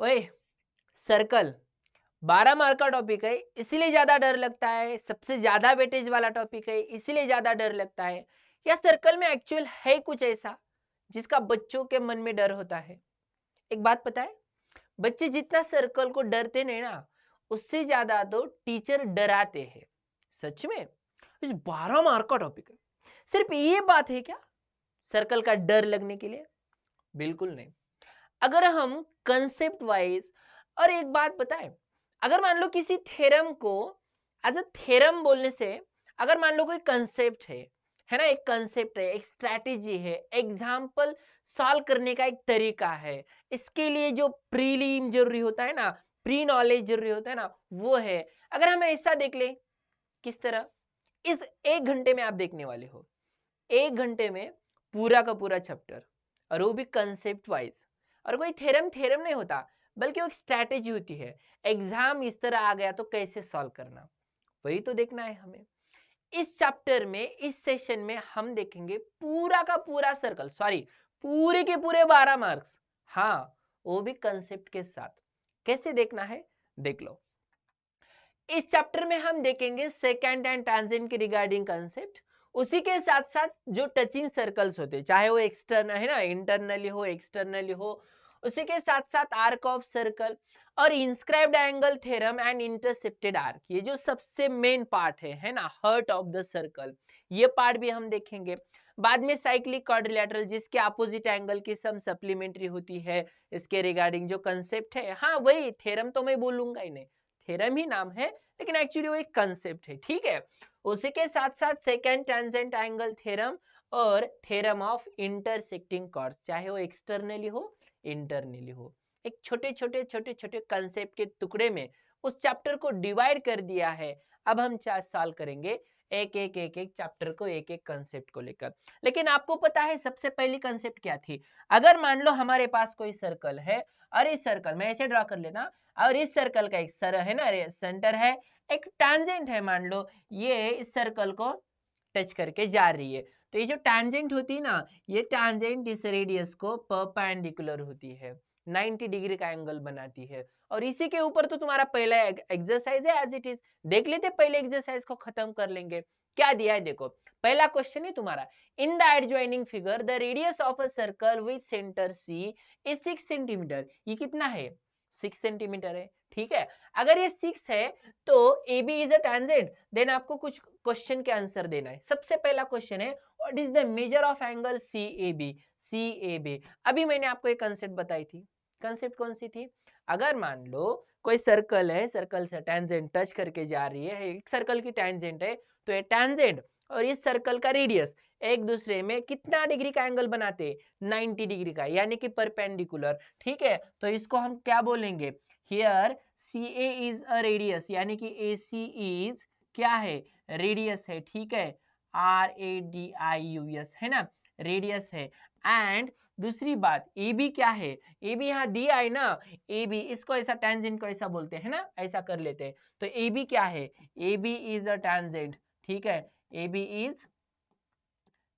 ओए circle 12 mark का topic है इसीलिए ज्यादा डर लगता है, सबसे ज्यादा वेटेज वाला टॉपिक है इसीलिए ज्यादा डर लगता है, या सर्कल में एक्चुअल है कुछ ऐसा जिसका बच्चों के मन में डर होता है? एक बात पता है, बच्चे जितना सर्कल को डरते नहीं ना, उससे ज्यादा तो टीचर डराते हैं। सच में 12 मार्क का टॉपिक है, सिर्फ ये बात है क्या सर्कल का डर लगने के लिए? बिल्कुल नहीं। अगर हम कंसेप्ट वाइज, और एक बात बताएं, अगर मान लो किसी थ्योरम को एज अ थ्योरम बोलने से, अगर मान लो कोई कंसेप्ट है ना, एक कंसेप्ट है, एक स्ट्रैटेजी है, एग्जाम्पल सॉल्व करने का एक तरीका है, इसके लिए जो प्रीलिम जरूरी होता है ना, प्री नॉलेज जरूरी होता है ना, वो है। अगर हम ऐसा देख ले, किस तरह इस 1 घंटे में आप देखने वाले हो, 1 घंटे में पूरा का पूरा चैप्टर, और वो भी कंसेप्ट वाइज, और कोई थ्योरम थ्योरम नहीं होता, बल्कि वो एक स्ट्रैटेजी होती है, एग्जाम इस तरह आ गया तो कैसे सॉल्व करना, वही तो देखना है हमें। इस चैप्टर में, इस सेशन में हम देखेंगे पूरा का पूरा सर्कल, सॉरी पूरे के पूरे 12 मार्क्स, हाँ वो भी कंसेप्ट के साथ। कैसे देखना है देख लो। इस चैप्टर में हम देखेंगे सेकेंड एंड टैंजेंट के रिगार्डिंग कंसेप्ट, उसी के साथ साथ जो टचिंग सर्कल्स होते हैं, चाहे वो एक्सटर्नल है ना, इंटरनली हो एक्सटर्नली हो, उसी के साथ साथ आर्क ऑफ सर्कल और inscribed angle theorem and intercepted arc, ये जो सबसे मेन पार्ट है ना, हार्ट ऑफ द सर्कल, ये पार्ट भी हम देखेंगे। बाद में साइक्लिक क्वाड्रिलेटरल, जिसके अपोजिट एंगल की सम सप्लीमेंट्री होती है, इसके रिगार्डिंग जो कंसेप्ट है, हाँ वही थ्योरम तो मैं बोलूंगा ही नहीं, थ्योरम ही नाम है, लेकिन एक्चुअली वो एक कंसेप्ट है, ठीक है। उसी के साथ साथ सेकेंड टेंजेंट एंगल थ्योरम और थ्योरम ऑफ इंटरसेक्टिंग कॉर्ड्स, चाहे वो एक्सटर्नली हो इंटरनली हो, एक छोटे छोटे छोटे छोटे कंसेप्ट के टुकड़े में उस चैप्टर को डिवाइड कर दिया है। अब हम 4 साल करेंगे एक एक एक एक चैप्टर को, एक एक कंसेप्ट को लेकर। लेकिन आपको पता है सबसे पहली कंसेप्ट क्या थी? अगर मान लो हमारे पास कोई सर्कल है, और इस सर्कल में ऐसे ड्रॉ कर लेना, और इस सर्कल का एक सर है ना, सेंटर है, एक टैंजेंट है, मान लो ये इस सर्कल को टच करके जा रही है, तो ये जो टैंजेंट होती है ना, ये टैंजेंट इस रेडियस को परपेंडिकुलर होती है, 90 डिग्री का एंगल बनाती है, और इसी के ऊपर तो तुम्हारा पहला एक्सरसाइज है एज इट इज। देख लेते पहले एक्सरसाइज को खत्म कर लेंगे। क्या दिया है देखो, पहला क्वेश्चन है तुम्हारा, in the adjoining figure the radius of a circle with centre C is 6 centimetre. ये कितना है? 6 सेंटीमीटर है, ठीक है। अगर ये 6 है तो A B is a tangent, then आपको कुछ क्वेश्चन के आंसर देना है। सबसे पहला क्वेश्चन है what is the measure of angle C A B? C A B, अभी मैंने आपको एक कंसेप्ट बताई थी, कंसेप्ट कौन सी थी? अगर मान लो कोई सर्कल है, सर्कल से टेंजेंट टच करके जा रही है, एक सर्कल की टेंजेंट है, तो ये टेंजेंट और इस सर्कल का रेडियस एक दूसरे में कितना डिग्री का एंगल बनाते? 90 डिग्री का, यानी कि परपेंडिकुलर, ठीक है। तो इसको हम क्या बोलेंगे? Here C A is a radius, यानी कि ए सी इज क्या है? रेडियस है, ठीक है, R A D I U S है ना, रेडियस है। एंड दूसरी बात ए बी क्या है? ए बी यहाँ दिया है ना, ए बी, इसको ऐसा टेंजेंट को ऐसा बोलते हैं ना, ऐसा कर लेते हैं। तो ए बी क्या है? A B is a tangent, ठीक है, A B is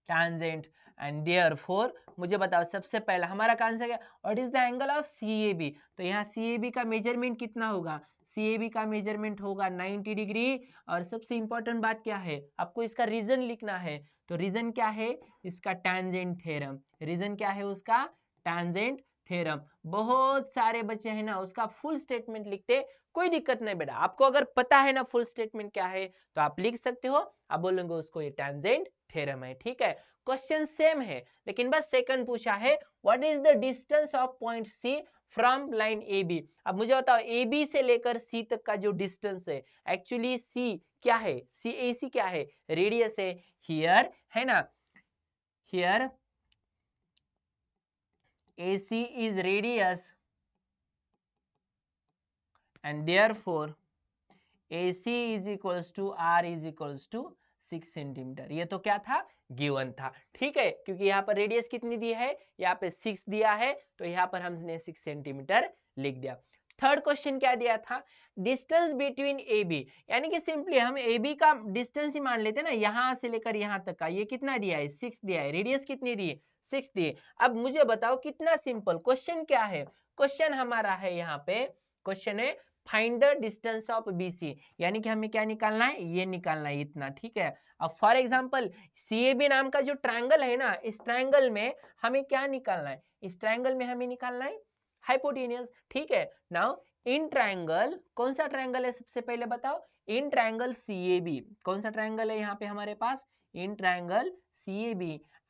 tangent and therefore मुझे बताओ सबसे पहला हमारा आंसर क्या? What is the angle of CAB? तो यहाँ CAB का मेजरमेंट कितना होगा? CAB का मेजरमेंट होगा 90 डिग्री। और सबसे इंपॉर्टेंट बात क्या है, आपको इसका रीजन लिखना है। तो रीजन क्या है इसका? Tangent theorem. रीजन क्या है उसका? Tangent theorem. बहुत सारे बच्चे हैं ना उसका फुल स्टेटमेंट लिखते, कोई दिक्कत नहीं बेटा, आपको अगर पता है ना फुल स्टेटमेंट क्या है तो आप लिख सकते हो, आप बोलेंगे उसको ये टैंजेंट थ्योरम है, ठीक है। क्वेश्चन सेम है, लेकिन बस सेकंड पूछा है what is the distance of point C from line A B. अब मुझे बताओ ए बी से लेकर सी तक का जो डिस्टेंस है, एक्चुअली सी क्या है? सी ए सी क्या है? रेडियस है, हियर है ना, here A C is radius and therefore AC is equals to R is equals to 6 centimetre. ये तो क्या था? गिवन था, ठीक है, क्योंकि यहाँ पर रेडियस कितनी दी है? यहाँ पे 6 दिया है, तो यहाँ पर हमने 6 सेंटीमीटर लिख दिया। थर्ड क्वेश्चन क्या दिया था? डिस्टेंस बिटवीन ए बी, यानी कि सिंपली हम ए बी का डिस्टेंस ही मान लेते हैं ना, यहाँ से लेकर यहाँ तक का, ये कितना दिया है? 6 दिया है। रेडियस कितनी दी है? 6 दी है। अब मुझे बताओ कितना सिंपल क्वेश्चन क्या है? क्वेश्चन हमारा है यहाँ पे, क्वेश्चन है find the distance of BC, यानी कि हमें क्या निकालना है, ये निकालना है इतना, ठीक है। अब फॉर एग्जांपल CAB नाम का जो ट्रायंगल है ना, इस ट्रायंगल में हमें क्या निकालना है, इस ट्रायंगल में हमें निकालना है हाइपोटेन्यूज, ठीक है। नाउ इन ट्रायंगल, कौन सा ट्रायंगल है सबसे पहले बताओ, इन ट्रायंगल CAB, कौन सा ट्रायंगल है यहाँ पे हमारे पास, in triangle CAB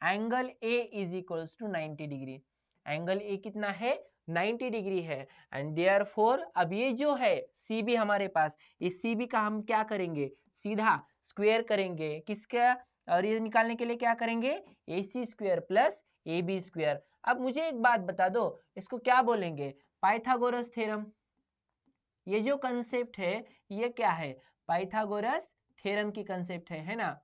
angle A is equals to 90 degree, angle A कितना है, 90 डिग्री है। एंड देयरफॉर अब ये जो है CB हमारे पास, इस CB का हम क्या करेंगे, सीधा स्क्वायर करेंगे, किसका, और ये निकालने के लिए क्या करेंगे, AC square plus AB square. अब मुझे एक बात बता दो, इसको क्या बोलेंगे, पाइथागोरस थ्योरम। ये जो कंसेप्ट है ये क्या है, पाइथागोरस थ्योरम की कंसेप्ट है ना।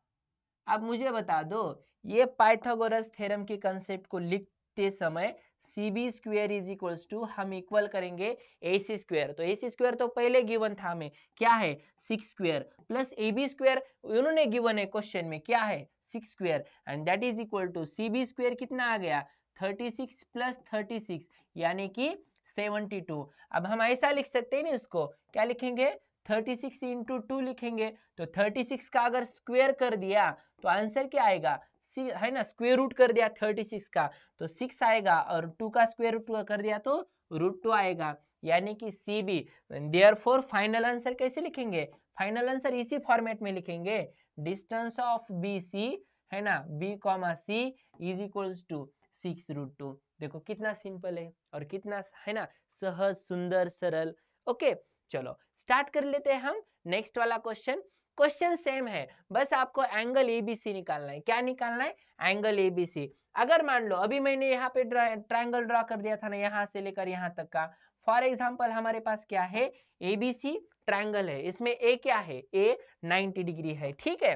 अब मुझे बता दो, ये पाइथागोरस थ्योरम की कंसेप्ट को लिखते समय CB square is equals to हम इक्वल करेंगे AC स्क्वायर, तो AC स्क्वायर तो पहले गिवन था हमें, क्या है 6 स्क्वायर प्लस AB स्क्वायर उन्होंने गिवन है क्वेश्चन में, क्या है 6 square, and that is equal to CB square कितना आ गया 36 प्लस 36 यानी कि 72। अब हम ऐसा लिख सकते हैं ना, इसको क्या लिखेंगे 36 इंटू 2 लिखेंगे, तो 36 का अगर स्क्वायर कर दिया तो आंसर क्या आएगा, है ना, स्क्वायर रूट कर दिया 36 का तो 6 आएगा, और 2 का स्क्वायर रूट कर दिया तो √2 आएगा, यानी कि CB। देयरफॉर फाइनल आंसर कैसे लिखेंगे, फाइनल आंसर इसी फॉर्मेट में लिखेंगे, डिस्टेंस ऑफ BC है ना, B, C is equals to 6√2। देखो कितना सिंपल है और कितना है ना सहज सुंदर सरल। ओके चलो स्टार्ट कर लेते हैं हम नेक्स्ट वाला क्वेश्चन। क्वेश्चन सेम है, बस आपको एंगल ABC निकालना है। क्या निकालना है, एंगल ABC। अगर मान लो अभी मैंने यहाँ पे ट्रायंगल ड्रॉ कर दिया था ना, यहाँ से लेकर यहाँ तक का, फॉर एग्जांपल हमारे पास क्या है ABC ट्रायंगल है, इसमें A क्या है, A 90 डिग्री है, ठीक है।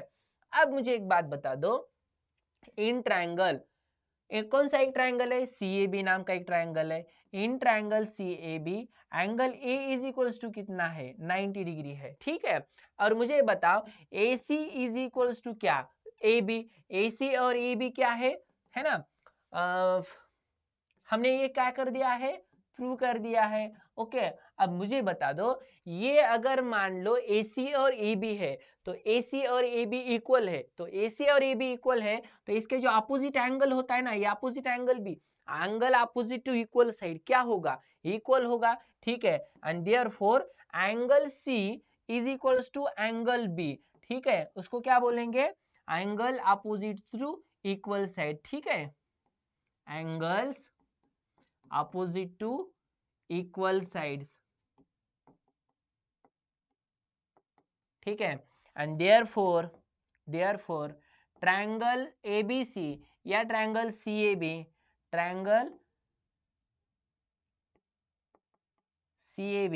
अब मुझे एक बात बता दो, इन ट्रायंगल कौन सा एक ट्रायंगल है, CAB नाम का एक ट्रायंगल है, in triangle CAB angle A is equals to कितना है 90 डिग्री है, ठीक है। और मुझे बताओ AC इज इक्वल्स टू क्या, AB, AC और AB क्या है ना, हमने ये क्या कर दिया है, प्रूव कर दिया है। ओके अब मुझे बता दो, ये अगर मान लो AC और AB है तो AC और AB इक्वल है, तो AC और AB इक्वल है तो इसके जो अपोजिट एंगल होता है ना, ये अपोजिट एंगल भी, angle opposite to equal side क्या होगा, इक्वल होगा, ठीक है। And therefore angle C is equals to angle B, ठीक है, उसको क्या बोलेंगे, angle opposite to equal side, ठीक है, angles opposite to equal sides, ठीक है। एंड देयरफॉर ट्रायंगल ABC या triangle CAB, triangle CAB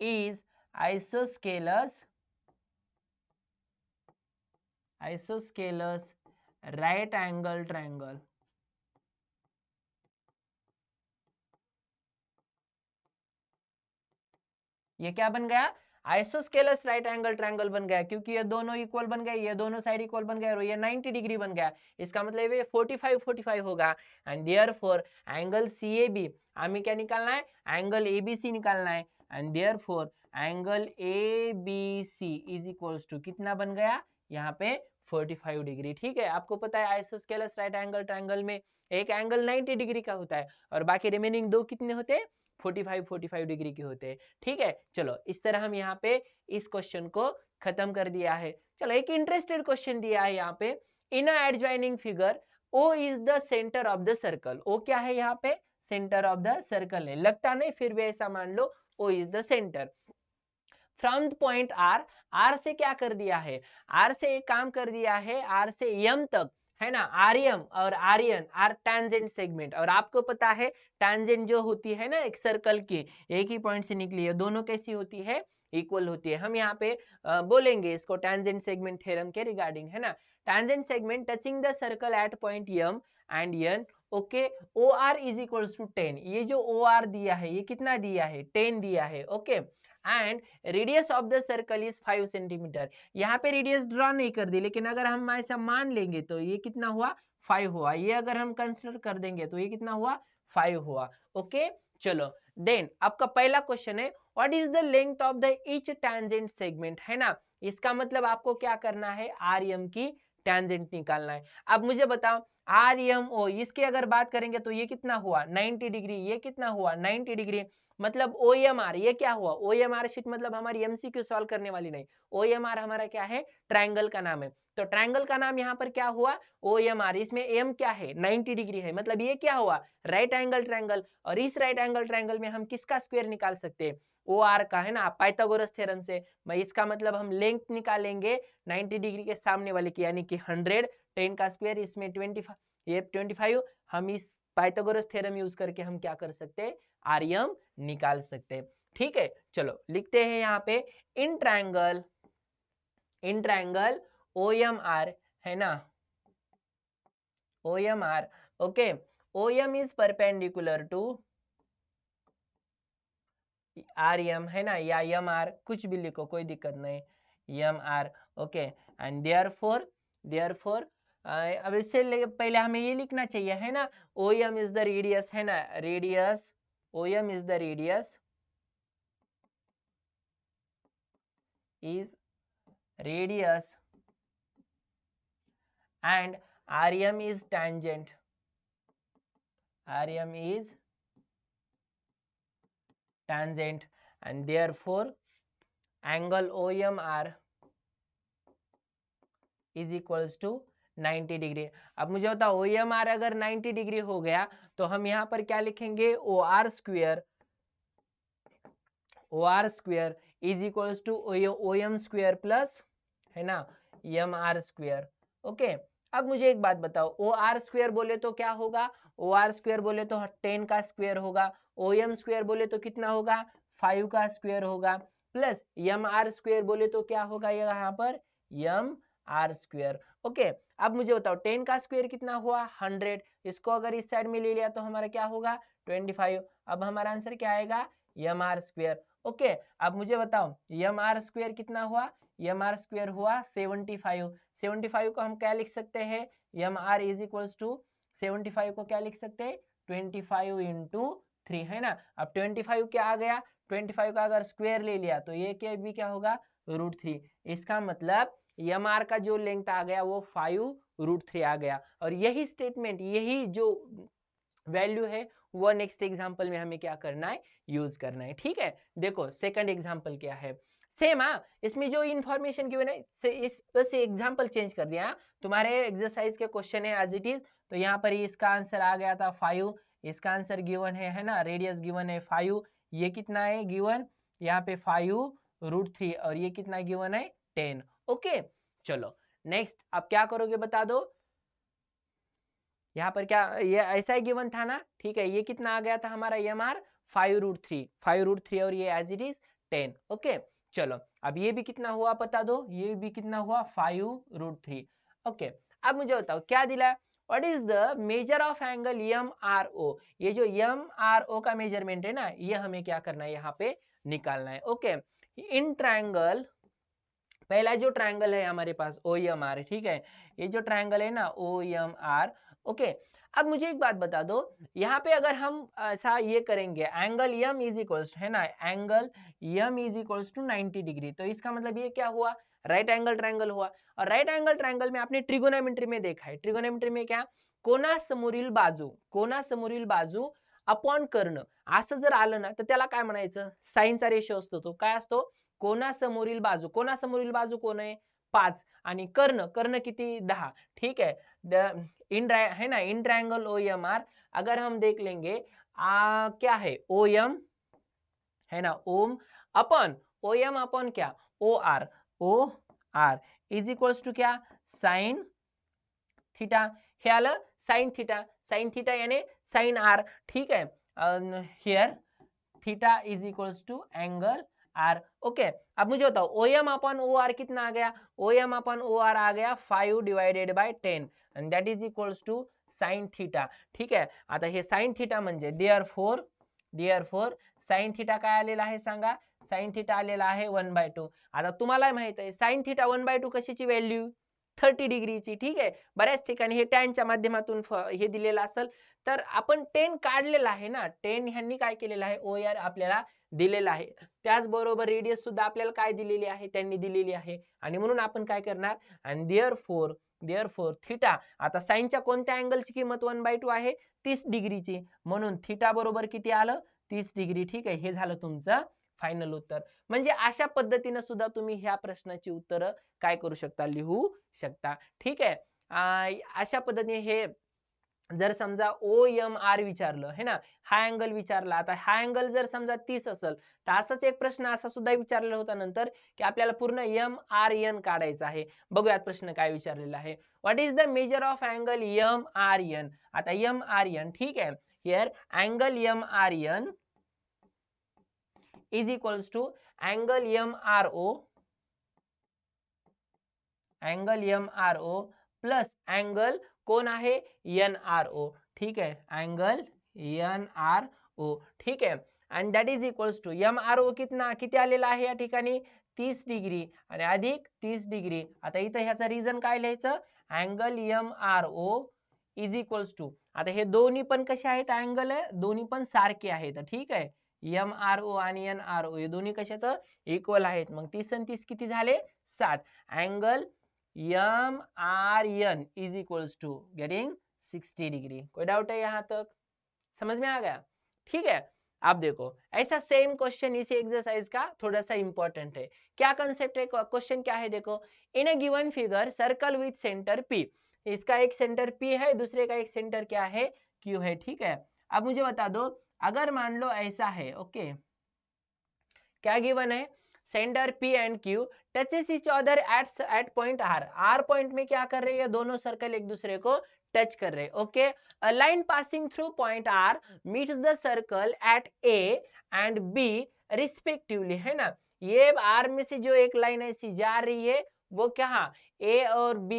is isosceles right angle triangle। ये क्या बन गया, आइसोस्केलस राइट एंगल ट्रायंगल बन गया, क्योंकि ये दोनों इक्वल बन गए, ये दोनों साइड इक्वल बन गए और ये 90 डिग्री बन गया, इसका मतलब ये 45 होगा। एंड देयरफॉर एंगल CAB हमें क्या निकालना है, एंगल ABC निकालना है, and therefore angle ABC is equals to कितना बन गया यहाँ पे 45 डिग्री, ठीक है। आपको पता है आइसोस्केलस राइट एंगल ट्रायंगल में एक एंगल 90 डिग्री का होता है और बाकी रिमेनिंग दो कितने होते हैं 45 डिग्री के होते हैं, ठीक है। चलो इस तरह हम यहाँ पे इस क्वेश्चन को खत्म कर दिया है। चलो एक इंटरेस्टेड क्वेश्चन दिया है यहाँ पे, in a adjoining figure O is the centre of the circle. O क्या है यहाँ पे, सेंटर ऑफ द सर्कल है, लगता नहीं फिर भी ऐसा मान लो O is the centre. From the point R से क्या कर दिया है, R से एक काम कर दिया है, R से M तक है ना, आरएम और आर्यन आर टैंजेंट सेगमेंट, और आपको पता है टैंजेंट जो होती है ना एक सर्कल की एक ही पॉइंट से निकली है, दोनों कैसी होती है, इक्वल होती है। हम यहाँ पे बोलेंगे इसको टैंजेंट सेगमेंट थ्योरम के रिगार्डिंग, है ना। Tangent segment touching the circle at point M and N, okay, OR is equals to 10। ये जो OR दिया है ये कितना दिया है 10 दिया है, okay. And radius of the circle is 5 centimetre. यहाँ पे रेडियस ड्रॉ नहीं कर दी, लेकिन अगर हम ऐसा मान लेंगे तो ये कितना हुआ 5 हुआ, ये अगर हम कंसिडर कर देंगे तो ये कितना हुआ 5 हुआ, ओके। चलो देन आपका पहला क्वेश्चन है what is the length of the each tangent segment, है ना। इसका मतलब आपको क्या करना है, आर एम की टेंजेंट निकालना है। अब मुझे बताओ आर एम ओ, इसकी अगर बात करेंगे तो ये कितना हुआ 90 डिग्री, ये कितना हुआ 90 डिग्री, मतलब ओ एम आर ये क्या हुआ, ओ एम आर शीट मतलब हमारी एमसीक्यू सॉल्व करने वाली नहीं, ओ एम आर हमारा क्या है, ट्रायंगल का नाम है। तो ट्रायंगल का नाम यहाँ पर क्या हुआ, ओ एम आर, इसमें एम क्या है 90 डिग्री है, मतलब ये क्या हुआ राइट एंगल ट्रायंगल। और इस राइट एंगल ट्रायंगल में हम किसका स्क्वायर निकाल सकते हैं, ओ आर का, है ना, पाइथागोरस थ्योरम से। इसका मतलब हम लेंथ निकालेंगे 90 डिग्री के सामने वाले की, यानी कि 100, 10 का स्क्वायर, इसमें 25, ये 25, हम इस पाइथागोरस थ्योरम यूज करके हम क्या कर सकते हैं, आरएम निकाल सकते हैं। ठीक है, चलो लिखते हैं यहाँ पे in triangle O M R, है ना, O M R, okay, O M is perpendicular to R M, है ना, या एम आर, कुछ भी लिखो कोई दिक्कत नहीं, M R, okay. And therefore अब इससे पहले हमें ये लिखना चाहिए, है ना, O M is the radius, है ना, radius, O M is the radius, is radius and rm is tangent, rm is tangent and therefore angle OMR is equals to 90 degree. अब मुझे बताओ OMR अगर 90 डिग्री हो गया तो हम यहाँ पर क्या लिखेंगे, OR square, OR square is equals to OM square plus, है ना, MR स्क्वायर, ओके। अब मुझे एक बात बताओ, OR स्क्वायर बोले तो क्या होगा, OR स्क्वायर बोले तो 10 का स्क्वायर होगा, OM स्क्वायर बोले तो कितना होगा 5 का स्क्वायर होगा, प्लस MR स्क्वायर बोले तो क्या होगा यहाँ पर MR स्क्वायर, ओके। अब मुझे बताओ 10 का स्क्वायर कितना हुआ 100, इसको अगर इस साइड में ले लिया तो हमारा क्या होगा 25। अब हमारा आंसर क्या आएगा MR स्क्वायर, ओके। अब मुझे बताओ MR स्क्वायर कितना हुआ, MR स्क्वायर हुआ 75। 75 को हम क्या लिख सकते हैं, MR इज इक्वल्स टू 75 को क्या लिख सकते हैं 25 इंटू 3, है ना। अब 25 क्या आ गया, 25 का अगर स्क्वायर ले लिया तो ये क्या भी क्या होगा √3। इसका मतलब MR का जो लेंथ आ गया वो 5√3 आ गया। और यही स्टेटमेंट, यही जो वैल्यू है वो नेक्स्ट एग्जांपल में हमें क्या करना है, यूज करना है। ठीक है, देखो सेकंड एग्जांपल क्या है, सेम, हाँ, इसमें जो इंफॉर्मेशन गिवन है इस बस एग्जांपल चेंज कर दिया। तुम्हारे एक्सरसाइज के क्वेश्चन है एज इट इज, तो यहाँ पर इसका आंसर आ गया था 5, इसका आंसर गिवन है ना, रेडियस गिवन है 5, ये कितना है गिवन यहाँ पे 5√3, और ये कितना गिवन है 10, ओके। चलो नेक्स्ट आप क्या करोगे बता दो, यहाँ पर क्या ये ऐसा ही गिवन था ना, ठीक है, ये कितना आ गया था हमारा MR 5√3 और ये एज इट इज 10, ओके। चलो अब ये भी कितना हुआ बता दो, ये भी कितना हुआ 5√3, ओके। अब मुझे बताओ क्या दिला, what is the measure of angle MRO, ये जो MRO का मेजरमेंट है ना, ये हमें क्या करना है यहाँ पे निकालना है, ओके। इन ट्रायंगल, पहला जो ट्रायंगल है हमारे पास OMR, ठीक है, ये जो ट्रायंगल है ना OMR, ओके। अब मुझे एक बात बता दो, यहाँ पे अगर हम ऐसा ये करेंगे एंगल M इज इक्वल्स, है ना, angle M is equals to 90 degree, तो इसका मतलब ये क्या हुआ राइट एंगल ट्रायंगल हुआ। और राइट एंगल ट्रायंगल में आपने ट्रिगोनोमेट्री में देखा है, ट्रिगोनोमेट्री में क्या, कोना समोरील बाजू अपॉन कर्ण, असं जर आलं ना तर त्याला काय म्हणायचं, साइनचा रेशो असतो, तो काय असतो कोनासमोरील बाजू, कोनासमोरील बाजू कोण आहे 5, आणि कर्ण किती 10, ठीक है। है ना, इन ट्रायंगल OMR अगर हम देख लेंगे क्या है OM, है ना, ओम अपन OM अपन क्या OR इज इक्वल्स टू क्या साइन थीटा, हे आलं साइन थीटा यानी साइन R, ठीक है। Here theta is equals to angle R, okay. अब मुझे बताओ OM अपन OR कितना आ गया, OM अपन OR आ गया 5 divided by 10 and that is equals to sine theta, ठीक आहे। आता हे साइन थीटा म्हणजे देअरफॉर साइन थीटा काय आलेला आहे सांगा, साइन थीटा आलेला आहे 1/2। आता तुम्हाला माहित आहे साइन थीटा 1/2 कशाची व्हॅल्यू 30 डिग्रीची, ठीक आहे। बऱ्याच ठिकाणी हे टॅनच्या माध्यमातून हे दिलेलं असेल तर आपण 10 काढलेला आहे ना, 10 ह्यांनी काय केलेलं आहे, OR आपल्याला दिलेला आहे. त्याचबरोबर रेडियस सुद्धा आपल्याला काय दिलेली आहे, त्यांनी दिलेली आहे. आणि म्हणून आपण काय करणार, आणि देअरफोर थिटा, आता साइनच्या कोणत्या अँगलची किंमत 1/2 आहे, 30 डिग्रीची, म्हणून थिटा बरोबर किती आलं, 30 डिग्री. ठीक आहे, हे झालं तुमचं फायनल उत्तर. म्हणजे अशा पद्धतीने सुद्धा तुम्ही ह्या प्रश्नाची उत्तरं काय करू शकता, लिहू शकता. ठीक आहे. अशा पद्धतीने हे जर समजा OMR विचारलं है ना, हा अँगल विचारला, आता हा अँगल जर समजा 30 असेल, तर असाच एक प्रश्न असा सुद्धा विचारलेला होता नंतर, की आपल्याला पूर्ण MRN काढायचा आहे. बघूयात प्रश्न काय विचारलेला आहे. What is the measure of angle MRN. आता MRN, ठीक आहे, here angle MRN is equals to angle MRO plus angle कोण आहे, NRO. ठीक आहे, अँगल NRO. ठीक आहे, आणि that is equals to MRO किती आलेला आहे या ठिकाणी, 30 डिग्री आणि अधिक 30 डिग्री. आता इथं ह्याचा रिझन काय लिहायचं, angle MRO is equals to, आता हे दोन्ही पण कसे आहेत, अँगल दोन्ही पण सारखे आहेत. ठीक आहे, MRO आणि NRO हे दोन्ही कशात इक्वल आहेत. मग 30 आणि 30 किती झाले, 60. Angle MRN is equals to getting 60 degree. कोई डाउट है यहां तक, समझ में आ गया? ठीक है, अब देखो ऐसा सेम क्वेश्चन इसी एक्सरसाइज का थोड़ा सा इंपॉर्टेंट है. क्या कंसेप्ट है, क्वेश्चन क्या है, देखो, in a given figure circle with centre P. इसका एक सेंटर P है, दूसरे का एक सेंटर क्या है, Q है. ठीक है, अब मुझे बता दो, अगर मान लो ऐसा है, ओके, क्या गिवन है, centre P and Q touches each other at point R. R point में क्या कर रहे हैं, दोनों सर्कल एक दूसरे को टच कर रहे हैं. Okay, a line passing through point R meets the circle eight A and B respectively, है ना. ये R में से जो एक लाइन ऐसी जा रही है, वो क्या, A और B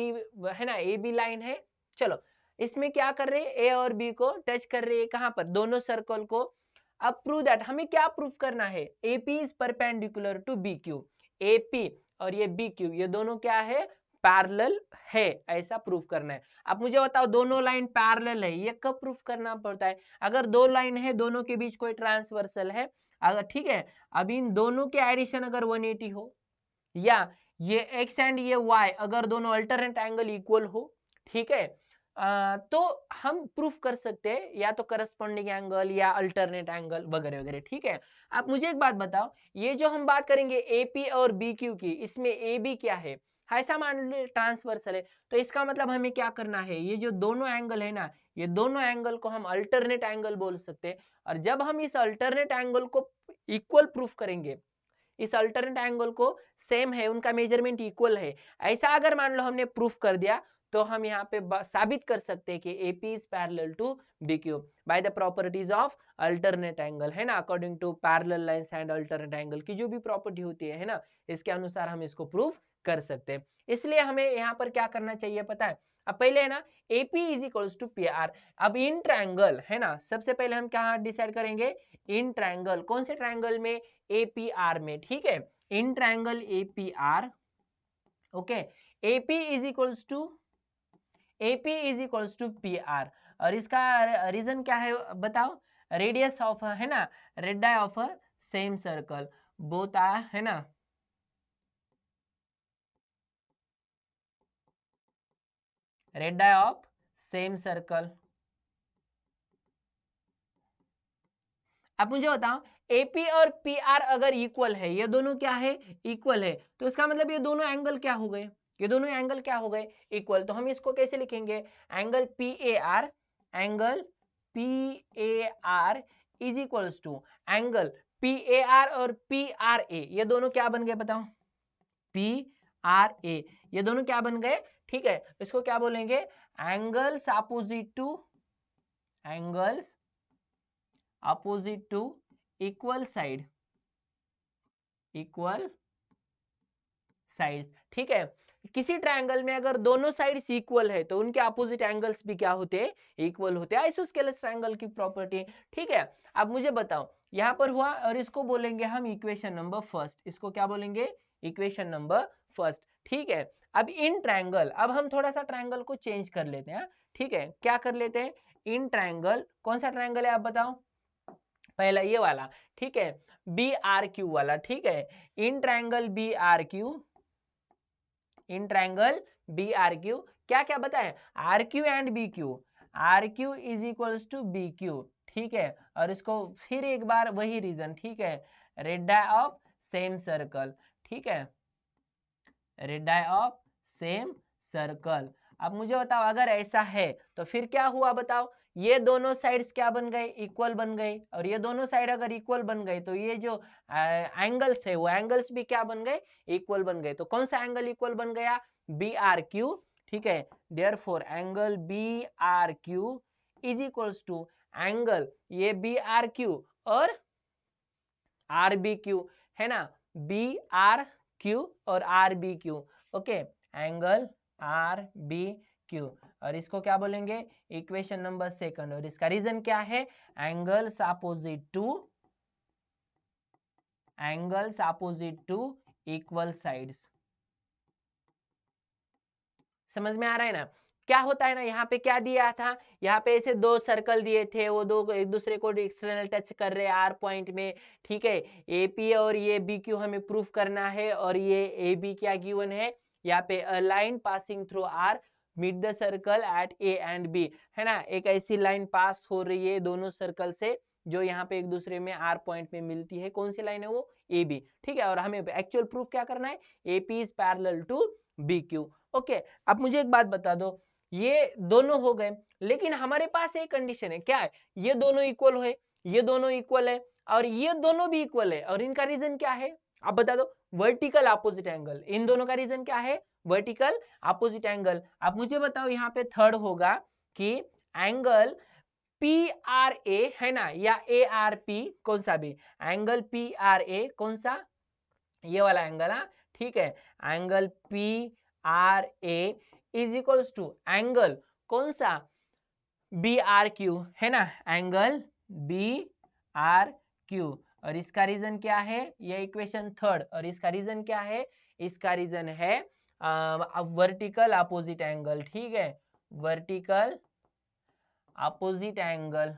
है ना, ए बी लाइन है. चलो, इसमें क्या कर रहे हैं, A और B को टच कर रहे हैं, कहां पर, दोनों सर्कल को. अब प्रूव दैट, हमें क्या प्रूव करना है, AP is perpendicular to BQ. AP और ये BQ ये दोनों क्या है, पैरेलल है, ऐसा प्रूव करना है. अब मुझे बताओ, दोनों लाइन पैरेलल है, ये कब प्रूफ करना पड़ता है, अगर दो लाइन है, दोनों के बीच कोई ट्रांसवर्सल है, अगर, ठीक है, अब इन दोनों के एडिशन अगर 180 हो, या ये x एंड ये y अगर दोनों अल्टरनेट एंगल इक्वल हो, ठीक है, तो हम प्रूफ कर सकते हैं या तो करस्पॉन्डिंग एंगल या अल्टरनेट एंगल वगैरह वगैरह. ठीक है, आप मुझे एक बात बताओ, ये जो हम बात करेंगे AP और BQ की, इसमें AB क्या है, ऐसा मान लो ट्रांसवर्सल है, तो इसका मतलब हमें क्या करना है, ये जो दोनों एंगल है ना, ये दोनों एंगल को हम अल्टरनेट एंगल बोल सकते हैं. और जब हम इस अल्टरनेट एंगल को इक्वल प्रूफ करेंगे, इस अल्टरनेट एंगल को सेम है, उनका मेजरमेंट इक्वल है, ऐसा अगर मान लो हमने प्रूफ कर दिया, तो हम यहाँ पे साबित कर सकते हैं कि AP is parallel to BQ by the properties of alternate angle, है ना, according to parallel lines and alternate angle की जो भी प्रॉपर्टी होती है ना, इसके अनुसार हम इसको प्रूफ कर सकते हैं. इसलिए हमें यहाँ पर क्या करना चाहिए पता है, अब पहले है ना, AP is equals to PR. अब इन ट्रायंगल है ना, सबसे पहले हम क्या डिसाइड करेंगे, इन ट्रायंगल, कौन से ट्रायंगल में, APR में. ठीक है, in triangle APR, okay, AP is equals to PR. और इसका रीजन क्या है बताओ, रेडियस ऑफ, है ना, radius of same circle both are, है ना, रेडियस ऑफ सेम सर्कल. अब मुझे बताओ, AP और PR अगर इक्वल है, ये दोनों क्या है, इक्वल है, तो इसका मतलब ये दोनों एंगल क्या हो गए, ये दोनों एंगल क्या हो गए, इक्वल. तो हम इसको कैसे लिखेंगे, angle PAR is equals to angle PAR और PRA, ये दोनों क्या बन गए बताओ, PRA, ये दोनों क्या बन गए. ठीक है, इसको क्या बोलेंगे, angles opposite to equal side, equal sides. ठीक है, किसी ट्रायंगल में अगर दोनों साइड्स इक्वल है, तो उनके अपोजिट एंगल्स भी क्या होते हैं, इक्वल होते हैं, आइसोस्केलेस ट्रायंगल की प्रॉपर्टी. ठीक है, अब मुझे बताओ, यहां पर हुआ, और इसको बोलेंगे हम इक्वेशन नंबर फर्स्ट, इसको क्या बोलेंगे, इक्वेशन नंबर फर्स्ट. ठीक है, अब इन ट्रायंगल, अब हम थोड़ा सा ट्रायंगल को चेंज कर लेते हैं. ठीक है, क्या कर लेते हैं, इन ट्रायंगल, कौन सा ट्रायंगल है आप बताओ, पहला ये वाला, ठीक है, बी आर क्यू वाला, ठीक है, in triangle B R Q, in triangle B R Q, क्या क्या बताएं, R Q and B Q, R Q is equals to B Q, ठीक है, और इसको फिर एक बार वही रीजन, ठीक है, रेडियाई ऑफ सेम सर्कल, ठीक है, रेडियाई ऑफ सेम सर्कल। अब मुझे बताओ अगर ऐसा है तो फिर क्या हुआ बताओ, ये दोनों साइड्स क्या बन गए, इक्वल बन गए, और ये दोनों साइड अगर इक्वल बन गए तो ये जो एंगल्स है वो एंगल्स भी क्या बन गए, इक्वल बन गए। तो कौन सा एंगल इक्वल बन गया, बी आर क्यू, ठीक है, therefore angle B R Q is equals to angle ये बी आर क्यू और आर बी क्यू, है ना, बी आर क्यू और R B Q, okay, angle R B Q, और इसको क्या बोलेंगे, इक्वेशन नंबर सेकंड, और इसका रीजन क्या है, angles opposite to equal sides. समझ में आ रहा है ना, क्या होता है ना, यहाँ पे क्या दिया था, यहाँ पे ऐसे दो सर्कल दिए थे, वो दो एक दूसरे को एक्सटर्नल टच कर रहे हैं आर पॉइंट में, ठीक है, एपी और ये बी क्यू हमें प्रूफ करना है, और ये ए बी क्या गिवन है, यहाँ पे a line passing through R meet the circle at A and B, है ना, एक ऐसी लाइन पास हो रही है दोनों सर्कल से जो यहाँ पे एक दूसरे में आर पॉइंट में मिलती है, कौन सी लाइन है वो, ए बी, ठीक है, और हमें एक्चुअल प्रूफ क्या करना है, AP is parallel to B Q, okay. अब मुझे एक बात बता दो, ये दोनों हो गए, लेकिन हमारे पास एक कंडीशन है, क्या है, ये दोनों इक्वल है, ये दोनों इक्वल है, और ये दोनों भी इक्वल है, और इनका रीजन क्या है, आप बता दो, वर्टिकल अपोजिट एंगल, इन दोनों का रीजन क्या है, वर्टिकल अपोजिट एंगल। आप मुझे बताओ यहाँ पे थर्ड होगा कि एंगल पी आर ए, है ना, या ए आर पी, कौन सा भी एंगल पी आर ए, कौन सा, ये वाला एंगल, हाँ, ठीक है, angle P R A is equals to angle कौन सा, बी आर क्यू, है ना, एंगल बी आर क्यू, और इसका रीजन क्या है, ये इक्वेशन थर्ड, और इसका रीजन क्या है, इसका रीजन है वर्टिकल अपोजिट एंगल, ठीक है, वर्टिकल अपोजिट एंगल,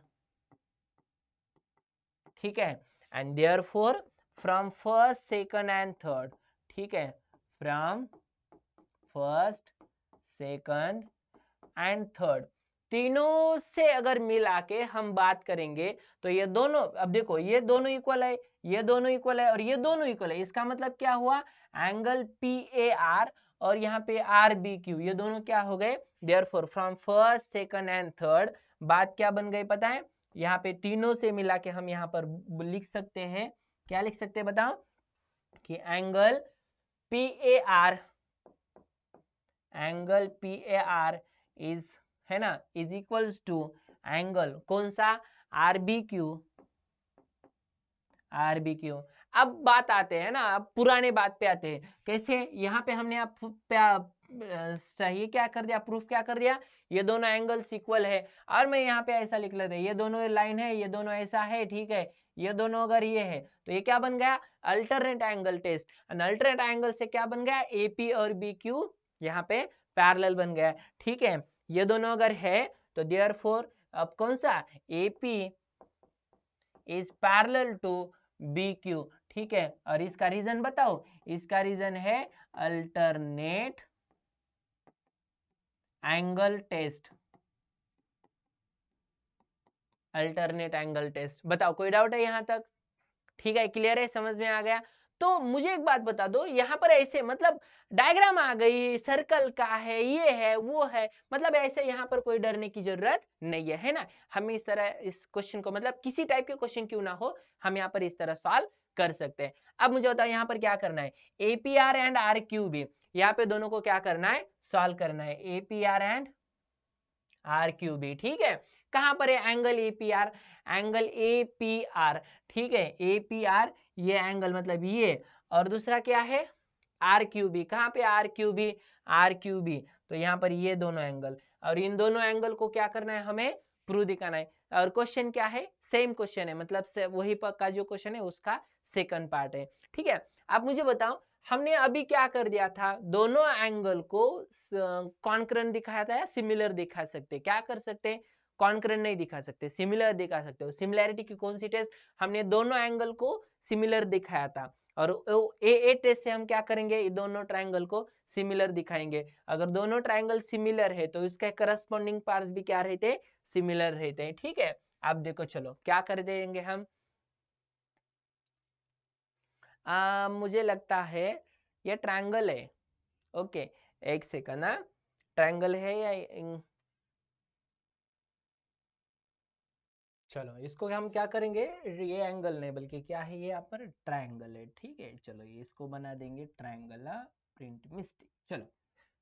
ठीक है, and therefore from first second and third, ठीक है, from first second and third, तीनों से अगर मिला के हम बात करेंगे तो ये दोनों, अब देखो ये दोनों इक्वल है, ये दोनों इक्वल है, और ये दोनों इक्वल है, इसका मतलब क्या हुआ, एंगल पी ए आर और यहाँ पे आर बी क्यू, ये दोनों क्या हो गए, therefore from first second and third, बात क्या बन गई पता है, यहाँ पे तीनों से मिला के हम यहाँ पर लिख सकते हैं, क्या लिख सकते हैं बताओ, कि angle P A R, angle P A R is, है ना, इज इक्वल्स टू एंगल कौन सा, R B Q, R B Q. अब बात आते हैं ना, अब पुराने बात पे आते हैं, कैसे, यहाँ पे हमने ये क्या कर दिया, प्रूफ क्या कर दिया, ये दोनों एंगल्स इक्वल है, और मैं यहाँ पे ऐसा लिख लेते हैं, ये दोनों लाइन है, ये दोनों ऐसा है, ठीक है, ये दोनों अगर ये है तो ये क्या बन गया, alternate angle test, alternate angle से क्या बन गया, एपी और बी क्यू यहाँ पे पैरेलल बन गया, ठीक है, ये दोनों अगर है तो देयरफॉर अब कौन सा, AP is parallel to B Q, ठीक है, और इसका रीजन बताओ, इसका रीजन है alternate angle test, alternate angle test, बताओ कोई डाउट है यहां तक, ठीक है, क्लियर है, समझ में आ गया। तो मुझे एक बात बता दो, यहाँ पर ऐसे मतलब डायग्राम आ गई, सर्कल का है, ये है वो है, मतलब ऐसे यहाँ पर कोई डरने की जरूरत नहीं है, है ना, हम इस तरह इस क्वेश्चन को, मतलब किसी टाइप के क्वेश्चन क्यों ना हो, हम यहाँ पर इस तरह सॉल्व कर सकते हैं। अब मुझे बताओ यहाँ पर क्या करना है, APR and R Q B, यहाँ पे दोनों को क्या करना है, सॉल्व करना है, APR and R Q B, ठीक है, कहां पर है एंगल एपीआर, एंगल एपीआर, ठीक है, एपीआर ये एंगल मतलब ये, और दूसरा क्या है आर क्यू बी, कहां पे R Q B, R Q B, तो यहाँ पर ये दोनों एंगल, और इन दोनों एंगल को क्या करना है, हमें प्रूव दिखाना है, और क्वेश्चन क्या है, सेम क्वेश्चन है, मतलब से वही का जो क्वेश्चन है उसका सेकंड पार्ट है, ठीक है। अब मुझे बताओ, हमने अभी क्या कर दिया था, दोनों एंगल को कॉन्करेंट दिखाया था या सिमिलर दिखा सकते, क्या कर सकते हैं, कॉन्करेंट नहीं दिखा सकते, सिमिलर दिखा सकते हो। सिमिलैरिटी की कौन सी टेस्ट? हमने दोनों एंगल को सिमिलर दिखाया था, और ए टेस्ट से हम क्या करेंगे, ये दोनों ट्रायंगल को सिमिलर दिखाएंगे। अगर दोनों ट्रायंगल सिमिलर है तो इसके करस्पॉन्डिंग पार्ट्स भी क्या रहते, सिमिलर रहते हैं। ठीक है, अब देखो चलो क्या कर देंगे हम, मुझे लगता है ये ट्रायंगल है। ओके, एक सेकंड ना, ट्रायंगल है या चलो इसको हम क्या करेंगे, ये एंगल नहीं बल्कि क्या है, ये यहाँ पर ट्रायंगल है। ठीक है, चलो ये इसको बना देंगे ट्रायंगल, प्रिंट मिस्टेक। चलो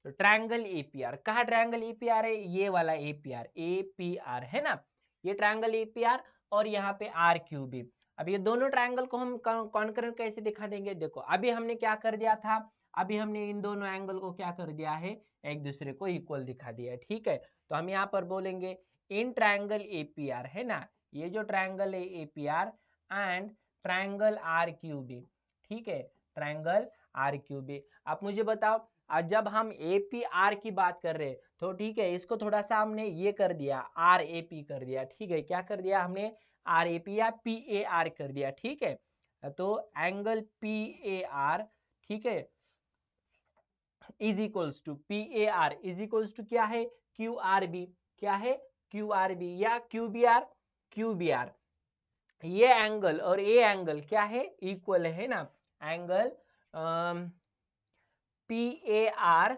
तो ट्रायंगल एपीआर, कहा ट्रायंगल एपीआर है, ये वाला एपीआर, एपीआर है ना, ये ट्रायंगल एपीआर, और यहाँ पे आर क्यूब भी। अब ये दोनों ट्रायंगल को हम कॉन्करेंट कैसे दिखा देंगे, देखो अभी हमने क्या कर दिया था, अभी हमने इन दोनों एंगल को क्या कर दिया है, एक दूसरे को इक्वल दिखा दिया है। ठीक है, तो हम यहाँ पर बोलेंगे इन ट्रायंगल एपीआर, है ना, ये जो ट्रायंगल है APR and triangle R Q B. ठीक है, ट्रायंगल आर क्यूब। आप मुझे बताओ, आज जब हम ए पी आर की बात कर रहे हैं तो ठीक है, इसको थोड़ा सा हमने ये कर दिया, आर ए पी कर दिया। ठीक है, क्या कर दिया हमने, आर ए पी या पी ए आर कर दिया। ठीक है, तो एंगल पी ए आर, ठीक है, is equals to P A R is equals to क्या है, क्यू आर बी। क्या है, क्यू आर बी या Q B R, Q B R. ये एंगल और ये एंगल क्या है, इक्वल है ना, angle P A R,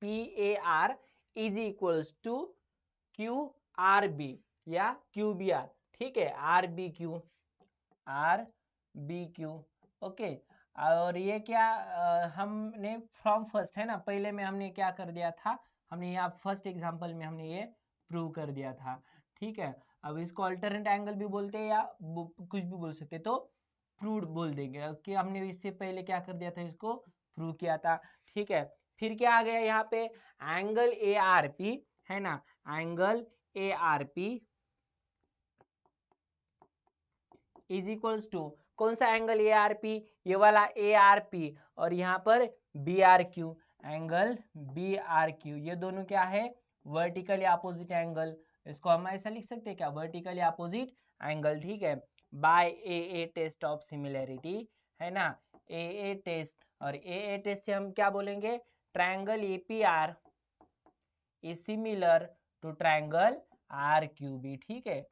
P A R is equals to Q R B या क्यू बी आर। ठीक है, R B Q, R B Q. Okay, और ये क्या हमने फ्रॉम फर्स्ट है ना, पहले में हमने क्या कर दिया था, हमने यहाँ फर्स्ट एग्जांपल में हमने ये प्रूव कर दिया था। ठीक है, अब इसको अल्टरनेट एंगल भी बोलते हैं या कुछ भी बोल सकते, तो प्रूव बोल देंगे कि हमने इससे पहले क्या कर दिया था, इसको प्रूव किया था। ठीक है, फिर क्या आ गया यहाँ पे, एंगल ए आर पी, है ना, angle A R P is equals to कौन सा एंगल ए आर पी, ये वाला ए आर पी, और यहाँ पर B R Q, angle B R Q, ये दोनों क्या है, वर्टिकली अपोजिट एंगल। इसको हम ऐसा लिख सकते हैं क्या, वर्टिकली अपोजिट एंगल। ठीक है, by a test of similarity, है ना, ए टेस्ट, और ए टेस्ट से हम क्या बोलेंगे, triangle A P R is similar to triangle R Q B. ठीक है,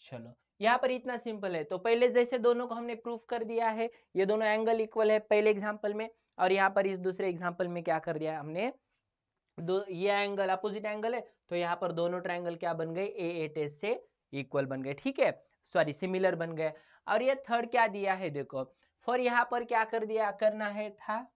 चलो यहाँ पर इतना सिंपल है। तो पहले जैसे दोनों को हमने प्रूफ कर दिया है, ये दोनों एंगल इक्वल है पहले एग्जांपल में, और यहाँ पर इस दूसरे एग्जांपल में क्या कर दिया हमने, दो ये एंगल अपोजिट एंगल है, तो यहाँ पर दोनों ट्रायंगल क्या बन गए, ए टेस्ट से इक्वल बन गए। ठीक है, सॉरी सिमिलर बन गए। और ये थर्ड क्या दिया है, देखो फॉर यहाँ पर क्या कर दिया, करना है था,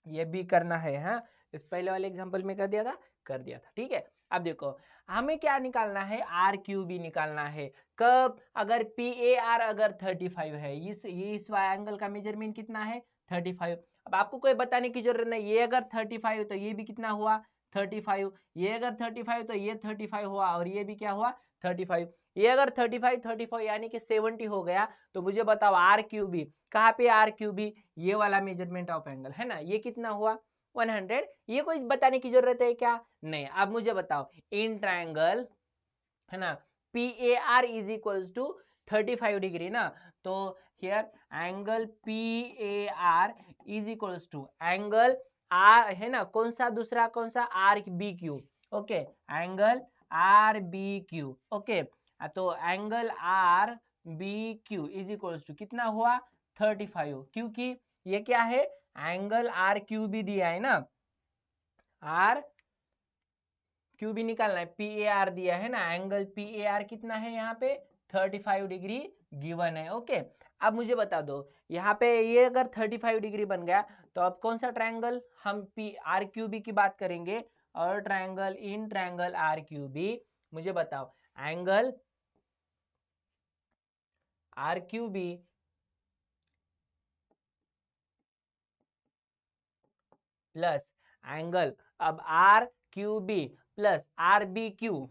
ये भी करना है, हाँ, इस पहले वाले एग्जांपल में कर दिया था, कर दिया था। ठीक है, अब देखो हमें क्या निकालना है, आर क्यू बी निकालना है। कब, अगर पी ए आर अगर 35 है, इस एंगल का मेजरमेंट कितना है, 35। अब आपको कोई बताने की जरूरत नहीं, ये अगर 35 तो ये भी कितना हुआ, 35, ये अगर 35 तो ये 35 हुआ, और ये भी क्या हुआ, 35। ये अगर 35 यानी कि 70 हो गया, तो मुझे बताओ आर क्यू बी, कहाँ पे आर क्यू बी, ये वाला मेजरमेंट ऑफ एंगल है ना, ये कितना हुआ, 100। ये कोई बताने की जरूरत है क्या, नहीं। अब मुझे बताओ इन ट्रायंगल, है ना, P A R is equals to 35 degree ना, तो here angle P A R is equals to angle R, है ना, कौन सा दूसरा, कौन सा, R B Q. Okay, angle R B Q. Okay, तो angle R B Q is equals to कितना हुआ, 35, क्योंकि ये क्या है, एंगल आर क्यू भी दिया है ना, आर क्यू भी निकालना है, पी ए आर दिया है ना, एंगल पी ए आर कितना है यहाँ पे, 35 डिग्री गिवन है। ओके, अब मुझे बता दो यहाँ पे ये अगर 35 डिग्री बन गया, तो अब कौन सा ट्रायंगल, हम पी आर क्यू बी की बात करेंगे, और triangle in triangle R Q B, मुझे बताओ angle R Q B plus angle, अब R Q B plus R B Q,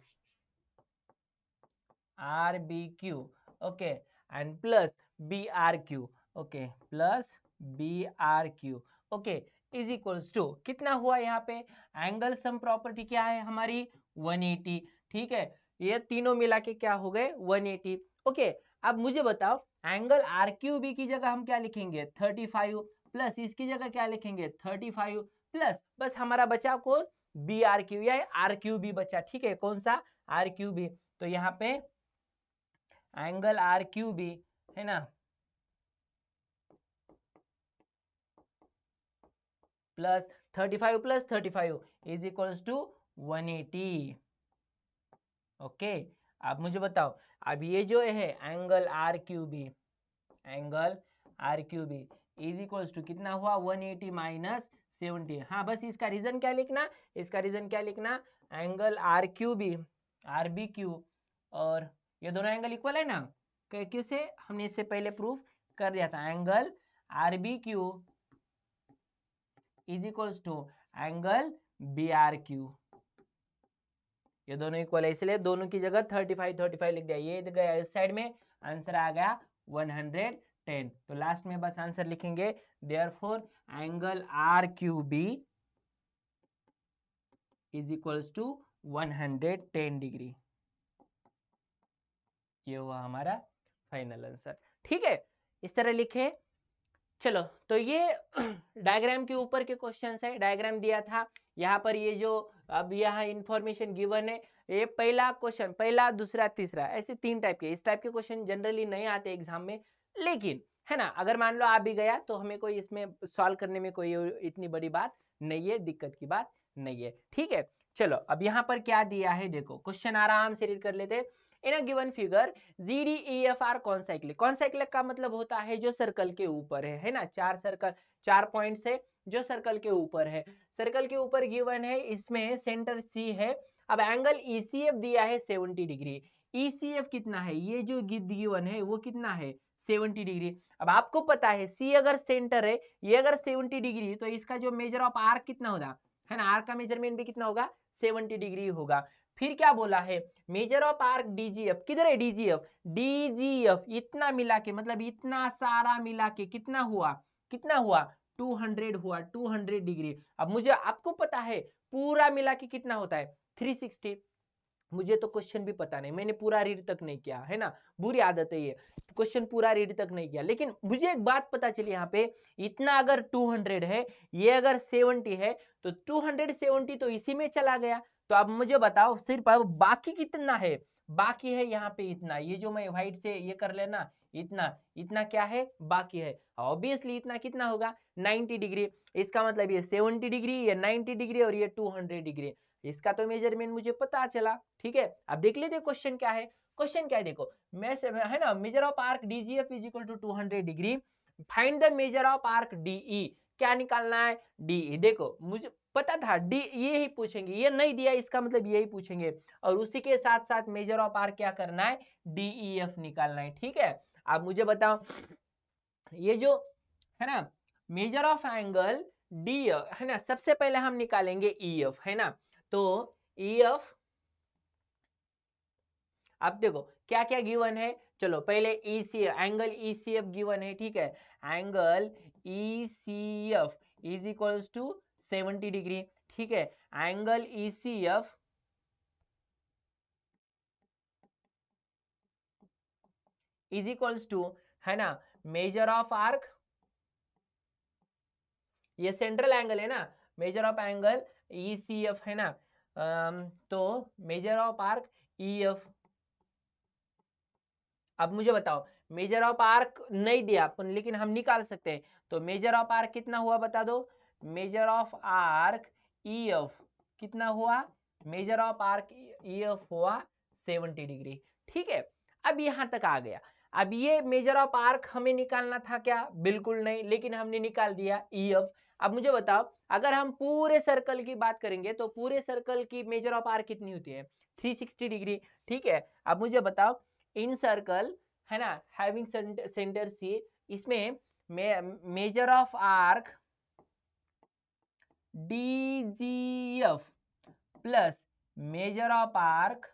R B Q, okay, and plus B R Q, okay, plus B R Q, okay, is equals to कितना हुआ यहाँ पे, angle sum property क्या है हमारी, 180। ठीक है, ये तीनों मिला के क्या हो गए 180। ओके, अब मुझे बताओ एंगल आर क्यू बी की जगह हम क्या लिखेंगे 35 प्लस इसकी जगह क्या लिखेंगे 35 प्लस बस हमारा बचा कौन बी आर क्यू या आर क्यू बी बचा। ठीक है, कौन सा आर क्यू बी, तो यहाँ पे एंगल आर क्यू बी है ना plus 35 plus 35 is equals to 180। Okay, अब मुझे बताओ अब ये जो है angle R Q B, angle R Q B is equals to कितना हुआ 180 माइनस 70। हाँ बस इसका रीजन क्या लिखना, इसका रीजन क्या लिखना, angle R Q B R B Q और ये दोनों एंगल इक्वल है ना, किसे हमने इससे पहले प्रूफ कर दिया था, angle R B Q is equals to angle B R Q, ये दोनों इक्वल है इसलिए दोनों की जगह 35 लिख दिया, ये गया इस साइड में, आंसर आ गया 110। तो लास्ट में बस आंसर लिखेंगे therefore angle R Q B is equals to 110 degree. ये हुआ हमारा फाइनल आंसर। ठीक है, इस तरह लिखे। चलो तो ये डायग्राम के ऊपर के क्वेश्चंस है, डायग्राम दिया था यहाँ पर, ये जो अब यहाँ इंफॉर्मेशन गिवन है, ये पहला क्वेश्चन, पहला दूसरा तीसरा ऐसे 3 टाइप के, इस टाइप के क्वेश्चन जनरली नहीं आते एग्जाम में, लेकिन है ना अगर मान लो आ भी गया तो हमें कोई इसमें सॉल्व करने में कोई इतनी बड़ी बात नहीं है, दिक्कत की बात नहीं है। ठीक है, चलो अब यहाँ पर क्या दिया है देखो, क्वेश्चन आराम से रीड कर लेते। In a given figure GDEF are concyclic, concyclic का मतलब होता है जो सर्कल के ऊपर है ना, 4 सर्कल 4 पॉइंट्स है जो सर्कल के ऊपर है, सर्कल के ऊपर गिवन है, इसमें सेंटर C है। अब एंगल ECF दिया है 70 डिग्री, ECF कितना है, ये जो गिवन है वो कितना है 70 डिग्री। अब आपको पता है C अगर सेंटर है, ये अगर 70 डिग्री, तो इसका जो मेजर ऑफ आर्क कितना होगा, है ना, आर्क का मेजरमेंट भी कितना होगा 70 डिग्री होगा। फिर क्या बोला है, मेजर ऑफ आर्क DGF, किधर है DGF इतना मिला के, मतलब इतना सारा मिला के कितना हुआ, कितना हुआ 200 हुआ, 200 डिग्री। अब मुझे आपको पता है पूरा मिला के कितना होता है 360, मुझे तो क्वेश्चन भी पता नहीं, मैंने पूरा रीड तक नहीं किया है ना, बुरी आदत है ये, क्वेश्चन पूरा रीड तक नहीं किया, लेकिन मुझे एक बात पता चली यहाँ पे, इतना अगर 200 है, ये अगर 70 है, तो 270 तो इसी में चला गया। तो अब मुझे बताओ सिर्फ अब बाकी कितना है, बाकी है यहाँ पे इतना, ये जो मैं व्हाइट से ये कर लेना, इतना इतना क्या है बाकी है, ऑब्वियसली इतना कितना होगा 90 डिग्री, इसका मतलब ये 70 डिग्री, ये 90 डिग्री और ये 200 डिग्री, इसका तो मेजरमेंट मुझे पता चला। ठीक है, अब देख लेते क्वेश्चन क्या है, क्वेश्चन क्या है देखो, मैं है ना measure of arc DGF is equal to 200 degree, find the measure of arc DE, क्या निकालना है DE। देखो मुझे पता था डी ये ही पूछेंगे, ये नहीं दिया इसका मतलब यही पूछेंगे, और उसी के साथ साथ मेजर ऑफ आर्क क्या करना है DEF निकालना है। ठीक है, अब मुझे बताओ ये जो है ना मेजर ऑफ एंगल डी है ना, सबसे पहले हम निकालेंगे EF है ना, तो EF, अब देखो क्या क्या गिवन है, चलो पहले ECF, एंगल ECF गिवन है। ठीक है, angle ECF is equals to 70 degree. ठीक है, angle ECF is equals to है ना मेजर ऑफ आर्क, ये सेंट्रल एंगल है ना, मेजर ऑफ एंगल ECF है ना, तो मेजर ऑफ आर्क EF। अब मुझे बताओ मेजर ऑफ आर्क नहीं दिया अपन, लेकिन हम निकाल सकते हैं, तो मेजर ऑफ आर्क कितना हुआ बता दो, मेजर ऑफ आर्क EF कितना हुआ, मेजर ऑफ आर्क EF हुआ 70 डिग्री। ठीक है, अब यहां तक आ गया, अब ये मेजर ऑफ आर्क हमें निकालना था क्या, बिल्कुल नहीं, लेकिन हमने निकाल दिया EF। अब मुझे बताओ अगर हम पूरे सर्कल की बात करेंगे तो पूरे सर्कल की मेजर ऑफ आर्क कितनी होती है 360 डिग्री। ठीक है, अब मुझे बताओ इन सर्कल है ना हैविंग सेंटर C, इसमें major of arc DGF plus measure of arc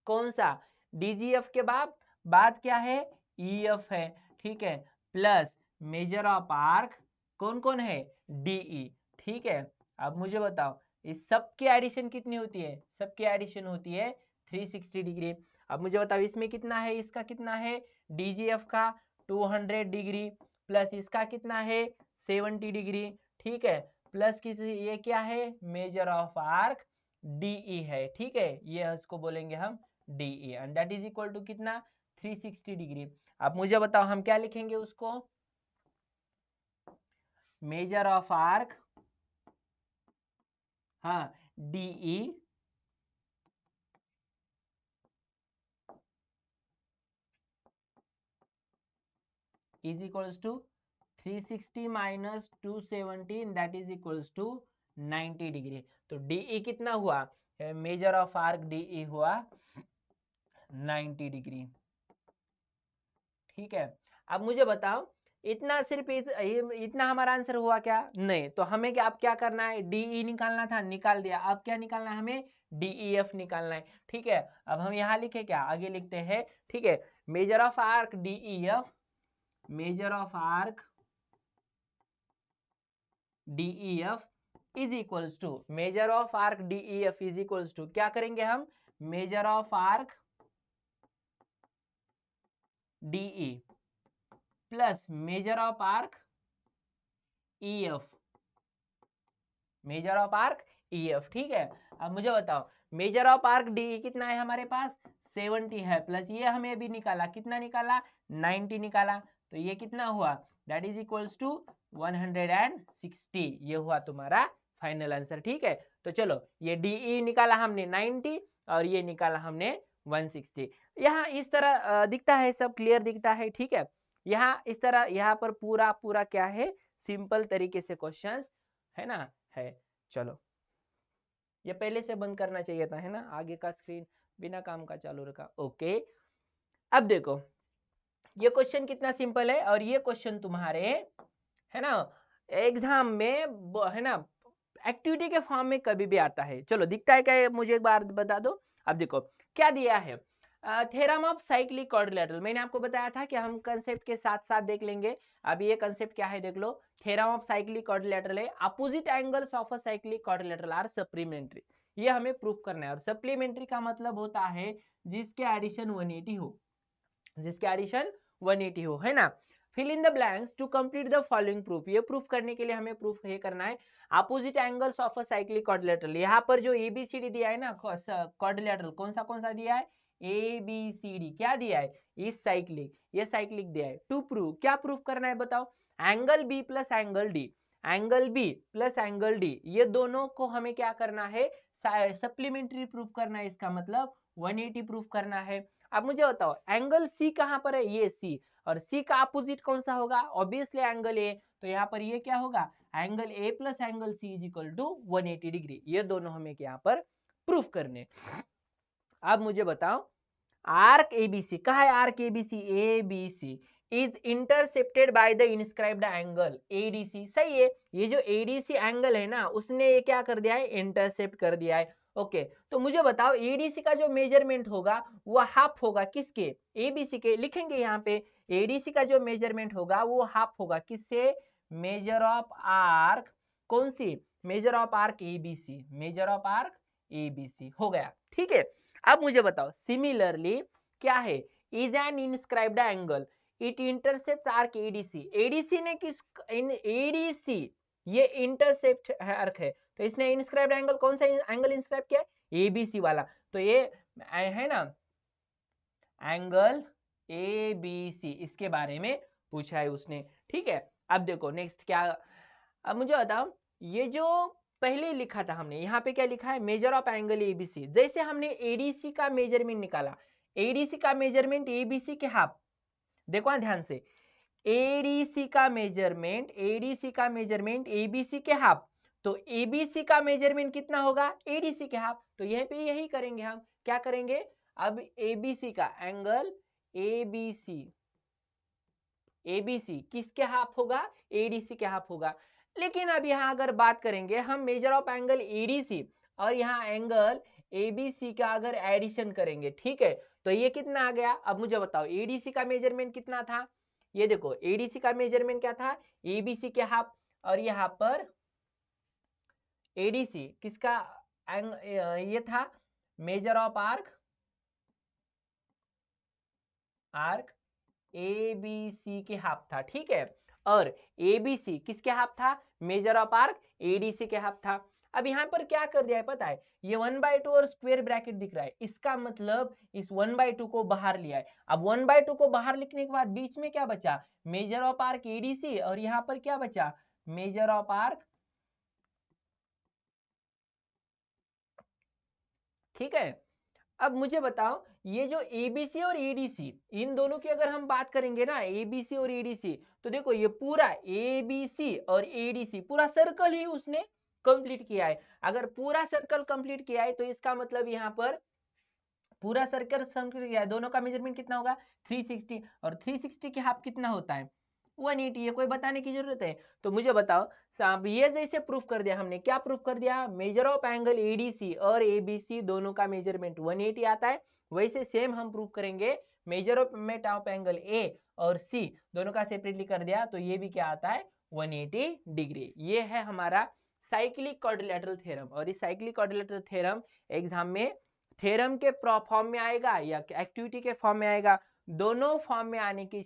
कौन सा DGF के बाद क्या है EF है। ठीक है, प्लस मेजर ऑफ आर्क कौन कौन है DE। ठीक है, अब मुझे बताओ इस सब की एडिशन कितनी होती है, सबकी एडिशन होती है 360 डिग्री। अब मुझे बताओ इसमें कितना है, इसका कितना है DGF का 200 डिग्री, प्लस इसका कितना है 70 डिग्री, ठीक है, प्लस किसी ये क्या है मेजर ऑफ आर्क DE है, ठीक है, ये इसको बोलेंगे हम DE and that is equal to कितना 360 डिग्री। अब मुझे बताओ हम क्या लिखेंगे उसको, मेजर ऑफ आर्क, हाँ DE is equals to 360 minus 270 that is equals to 90 degree. तो DE कितना हुआ, मेजर ऑफ आर्क DE हुआ 90 डिग्री, ठीक है। अब मुझे बताओ इतना सिर्फ इतना हमारा आंसर हुआ क्या, नहीं, तो हमें क्या अब क्या करना है, DE निकालना था, निकाल दिया, अब क्या निकालना है हमें DEF निकालना है, ठीक है। अब हम यहाँ लिखे क्या, आगे लिखते हैं, ठीक है, measure of arc DEF, measure of arc DEF is equals to, measure of arc DEF is equals to क्या करेंगे हम, measure of arc DE plus measure of arc EF, measure of arc EF, ठीक है। अब मुझे बताओ major of arc DE कितना है हमारे पास 70 है, प्लस ये हमें भी निकाला, कितना निकाला 90 निकाला, तो ये कितना हुआ दैट इज इक्वल्स टू 160, ये हुआ तुम्हारा फाइनल आंसर, ठीक है। तो चलो ये DE निकाला हमने 90 और ये निकाला हमने 160। यहाँ इस तरह दिखता है, सब क्लियर दिखता है, ठीक है। यहाँ इस तरह यहाँ पर पूरा पूरा क्या है सिंपल तरीके से क्वेश्चंस है ना है। चलो ये पहले से बंद करना चाहिए था, है ना, आगे का स्क्रीन बिना काम का चालू रखा, ओके। अब देखो ये क्वेश्चन कितना सिंपल है और ये क्वेश्चन तुम्हारे है ना एग्जाम में है ना एक्टिविटी के फॉर्म में कभी भी आता है। चलो दिखता है क्या मुझे एक बार बता दो। अब देखो क्या दिया है, थ्योरम ऑफ साइक्लिक क्वाड्रिलेटरल, मैंने आपको बताया था कि हम कंसेप्ट के साथ साथ देख लेंगे। अब ये कंसेप्ट क्या है देख लो, थ्योरम ऑफ साइक्लिक क्वाड्रिलेटरल है, opposite angles of a cyclic quadrilateral are supplementary, ये हमें प्रूफ करना है। और सप्लीमेंट्री का मतलब होता है जिसके एडिशन 180 हो, जिसके एडिशन 180 हो, है ना। Fill in the blanks to complete the following proof, ये प्रूफ करने के लिए हमें प्रूफ ये करना है opposite angles of a cyclic quadrilateral. यहाँ पर जो ABCD दिया है ना क्वाड्रिलेटरल, कौन सा दिया है ABCD, क्या दिया है इस साइक्लिक, ये साइक्लिक दिया है। टू प्रूव, क्या प्रूफ करना है बताओ, angle B plus angle D, angle B plus angle D, ये दोनों को हमें क्या करना है सप्लीमेंट्री प्रूफ करना है, इसका मतलब 180 प्रूफ करना है। अब मुझे बताओ एंगल C कहां पर है, ये C, और C का अपोजिट कौन सा होगा, ऑब्वियसली एंगल A, तो यहाँ पर ये क्या होगा angle A plus angle C is equal to 180 degree, ये दोनों हमें यहाँ पर प्रूफ करने। अब मुझे बताओ आर्क ABC, कहा है arc ABC is intercepted by the inscribed angle ADC, सही है, ये जो ADC एंगल है ना उसने ये क्या कर दिया है इंटरसेप्ट कर दिया है, ओके। तो मुझे बताओ ADC का जो मेजरमेंट होगा वो हाफ होगा किसके, ABC के, लिखेंगे यहाँ पे ADC का जो मेजरमेंट होगा वो हाफ होगा किससे, मेजर ऑफ आर्क, कौन सी measure of arc ABC, measure of arc ABC हो गया, ठीक है। अब मुझे बताओ सिमिलरली क्या है, is an inscribed angle it intercepts arc ADC, ADC ने किस ADC ये इंटरसेप्ट आर्क है, तो इसने इंस्क्राइब्ड एंगल कौन सा एंगल इंस्क्राइब किया ABC वाला, तो ये है ना एंगल ABC, इसके बारे में पूछा है उसने, ठीक है। अब देखो नेक्स्ट क्या, अब मुझे बताओ ये जो पहले लिखा था हमने, यहाँ पे क्या लिखा है मेजर ऑफ एंगल ABC, जैसे हमने ADC का मेजरमेंट निकाला, ADC का मेजरमेंट ABC के हाफ, देखो ध्यान से ADC का मेजरमेंट ABC के हाफ, तो ABC का मेजरमेंट कितना होगा ADC के हाफ, तो यह पे यही करेंगे हम, क्या करेंगे अब ABC का एंगल ABC किसके हाफ होगा ADC के हाफ होगा। लेकिन अब यहाँ अगर बात करेंगे हम मेजर ऑफ एंगल ADC और यहाँ एंगल ABC का अगर एडिशन करेंगे, ठीक है, तो ये कितना आ गया, अब मुझे बताओ ADC का मेजरमेंट कितना था, ये देखो ADC का मेजरमेंट क्या था ABC के हाफ, और यहाँ पर ADC किसका ये था measure of arc arc A B C के हाफ था, ठीक है। और ए बी सी किसके हाफ था, मेजर ऑफ आर्क एडीसी के हाफ था। अब यहाँ पर क्या कर दिया है पता है, ये 1/2 और स्क्वायर ब्रैकेट दिख रहा है, इसका मतलब इस 1/2 को बाहर लिया है। अब 1/2 को बाहर लिखने के बाद बीच में क्या बचा, मेजर ऑफ आर्क एडीसी, और यहाँ पर क्या बचा, मेजर ऑफ आर्क, ठीक है। अब मुझे बताओ, ये जो एबीसी और एडीसी, इन दोनों की अगर हम बात करेंगे ना, एबीसी और एडीसी, तो देखो ये पूरा एबीसी और एडीसी पूरा सर्कल ही उसने कंप्लीट किया है। अगर पूरा सर्कल कंप्लीट किया है तो इसका मतलब यहाँ पर पूरा सर्कल कंप्लीट किया है, दोनों का मेजरमेंट कितना होगा 360, और 360 के हाफ कितना होता है 180, ये कोई बताने की जरूरत है। तो मुझे बताओ साहब, ये जैसे प्रूफ कर दिया हमने, क्या प्रूफ कर दिया, मेजर ऑफ एंगल एडीसी और एबीसी दोनों का मेजरमेंट 180 आता है। वैसे सेम हम प्रूफ करेंगे मेजर ऑफ एंगल ए और सी दोनों का सेपरेटली कर दिया तो ये भी क्या आता है 180 डिग्री। ये है हमारा साइक्लिक क्वाड्रिलेटरल थ्योरम। और इस साइक्लिक क्वाड्रिलेटरल थ्योरम एग्जाम में थ्योरम के फॉर्म में आएगा या एक्टिविटी के फॉर्म में आएगा, दोनों फॉर्म में आने की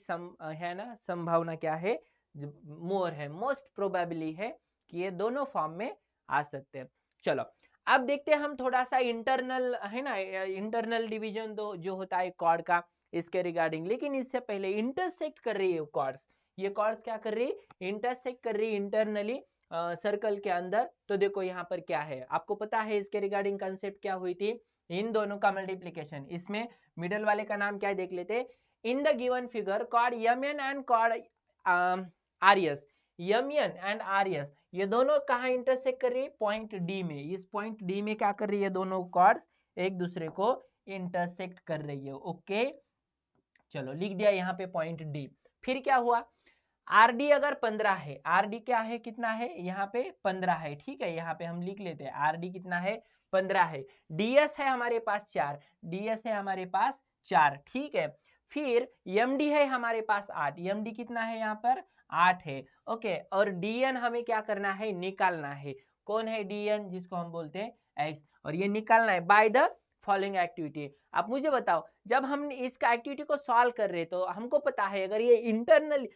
है ना संभावना क्या है, मोर है, मोस्ट प्रोबेबली है कि ये दोनों फॉर्म में आ सकते हैं। चलो अब देखते हैं हम थोड़ा सा इंटरनल है ना, इंटरनल डिवीजन तो जो होता है कॉर्ड का, इसके रिगार्डिंग। लेकिन इससे पहले इंटरसेक्ट कर रही है कॉर्ड्स, ये कॉर्ड्स क्या कर रही है, इंटरसेक्ट कर रही है इंटरनली सर्कल के अंदर। तो देखो यहाँ पर क्या है, आपको पता है इसके रिगार्डिंग कंसेप्ट क्या हुई थी, इन दोनों का मल्टीप्लीकेशन, इसमें मिडल वाले का नाम क्या है देख लेते। In the given figure chord MN and chord RS, MN and RS ये दोनों कहाँ इंटरसेक्ट कर रही है, पॉइंट डी में। इस पॉइंट डी में क्या कर रही है, दोनों कॉर्ड्स एक दूसरे को इंटरसेक्ट कर रही है। ओके चलो लिख दिया यहाँ पे पॉइंट डी। फिर क्या हुआ, आर डी अगर 15 है, आर डी क्या है, कितना है यहाँ पे 15 है, ठीक है। यहाँ पे हम लिख लेते हैं आर डी कितना है 15 है। डीएस है हमारे पास 4, डीएस है हमारे पास 4, ठीक है। फिर एमडी है हमारे पास 8, एमडी कितना है यहाँ पर 8 है। ओके और डीएन हमें क्या करना है, निकालना है। कौन है डीएन, जिसको हम बोलते हैं एक्स, और ये निकालना है बाय द फॉलोइंग एक्टिविटी। अब मुझे बताओ, जब हम इसका एक्टिविटी को सॉल्व कर रहे तो हमको पता है अगर ये इंटरनल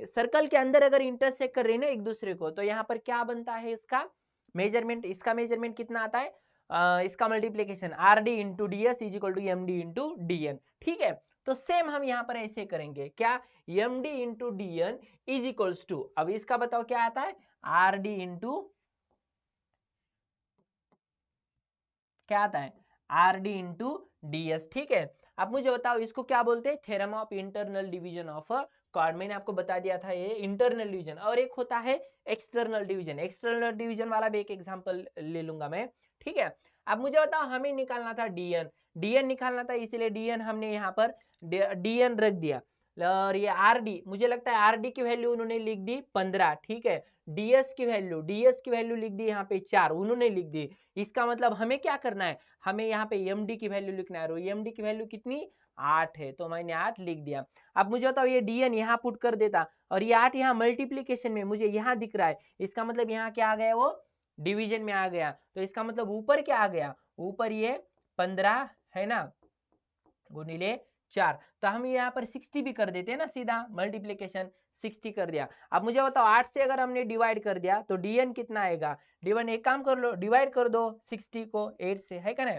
सर्कल के अंदर अगर इंटरसेक्ट कर रही है ना एक दूसरे को, तो यहाँ पर क्या बनता है इसका मेजरमेंट, इसका मेजरमेंट कितना आता है, इसका multiplication R D into D S is equal to M D into D N, ठीक है। तो सेम हम यहाँ पर ऐसे करेंगे, क्या M D into D N is equals to, अब इसका बताओ क्या आता है आर डी इंटू क्या आता है are D into D S, ठीक है। अब मुझे बताओ इसको क्या बोलते हैं, theorem of internal division of a cord. मैंने आपको बता दिया था ये इंटरनल डिवीजन, और एक होता है एक्सटर्नल डिवीजन। एक्सटर्नल डिवीजन वाला भी एक एग्जांपल ले लूंगा मैं, ठीक है। अब मुझे बताओ हमें निकालना था डीएन, डीएन निकालना था, इसीलिए डीएन हमने यहाँ पर डीएन रख दिया। और ये आर डी, मुझे लगता है आर डी की वैल्यू उन्होंने लिख दी 15, ठीक है। डीएस की वैल्यू लिख दी यहाँ पे 4 उन्होंने लिख दी। इसका मतलब हमें क्या करना है, हमें यहाँ पे एमडी की वैल्यू लिखना है, और एमडी की वैल्यू कितनी 8 है, तो मैंने 8 लिख दिया। अब मुझे बताओ ये डीएन यहाँ पुट कर देता, और ये 8 यहाँ मल्टीप्लीकेशन में मुझे यहाँ दिख रहा है, इसका मतलब यहाँ क्या आ गया, वो डिवीजन में आ गया। तो इसका मतलब ऊपर क्या आ गया, ऊपर ये 15 है ना गुणिले 4, तो हम यहाँ पर 60 भी कर देते हैं ना, सीधा मल्टीप्लीकेशन 60 कर दिया। अब मुझे बताओ 8 से अगर हमने डिवाइड कर दिया तो डीएन कितना आएगा, डीएन एक काम कर लो डिवाइड कर दो 60 को 8 से, है क्या ना,